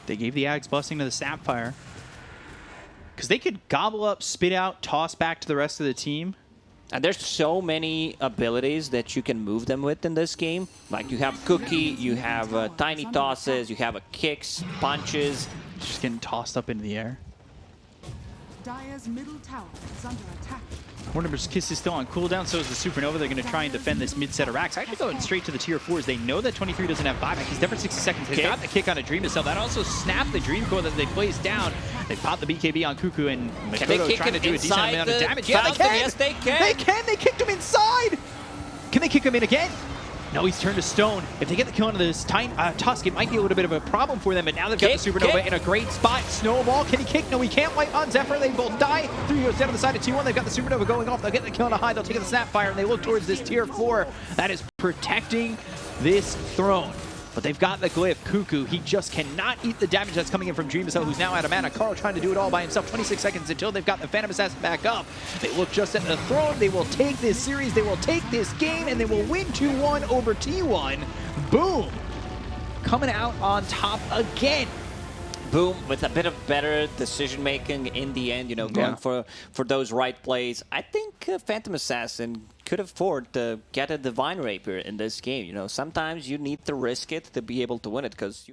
They gave the Axe Blessing to the Sapphire. Because they could gobble up, spit out, toss back to the rest of the team. And there's so many abilities that you can move them with in this game. Like, you have Cookie, you have tiny tosses, you have kicks, punches. Just getting tossed up into the air. Dire's middle tower is under attack. Warner's Kiss is still on cooldown, so is the Supernova. They're going to try and defend this mid-set of racks. Actually going straight to the tier 4s. They know that 23 doesn't have buyback. He's dead for 60 seconds. They've got the kick on a Dream of Cell. That also snapped the Dream Coil that they placed down. They popped the BKB on Cuckoo, and Makoto trying to do a decent amount of damage. Yeah, they can! Yes, they can! They can! They kicked him inside! Can they kick him in again? No, he's turned to stone. If they get the kill into this Tusk, it might be a little bit of a problem for them, but now they've got the Supernova in a great spot. Snowball, can he kick? No, he can't. White on Zephyr, they both die. 3 goes down on the side of T1. They've got the Supernova going off. They'll get the kill on a high. They'll take the Snapfire, and they look towards this tier 4 that is protecting this throne. But they've got the glyph. Cuckoo, he just cannot eat the damage that's coming in from Dream as well, who's now out of mana. Carl trying to do it all by himself. 26 seconds until they've got the Phantom Assassin back up. They look just at the throne. They will take this series. They will take this game, and they will win 2-1 over T1. Boom. Coming out on top again. Boom, with a bit of better decision making in the end, you know, going for those right plays. I think Phantom Assassin could afford to get a Divine Rapier in this game. You know, sometimes you need to risk it to be able to win it, because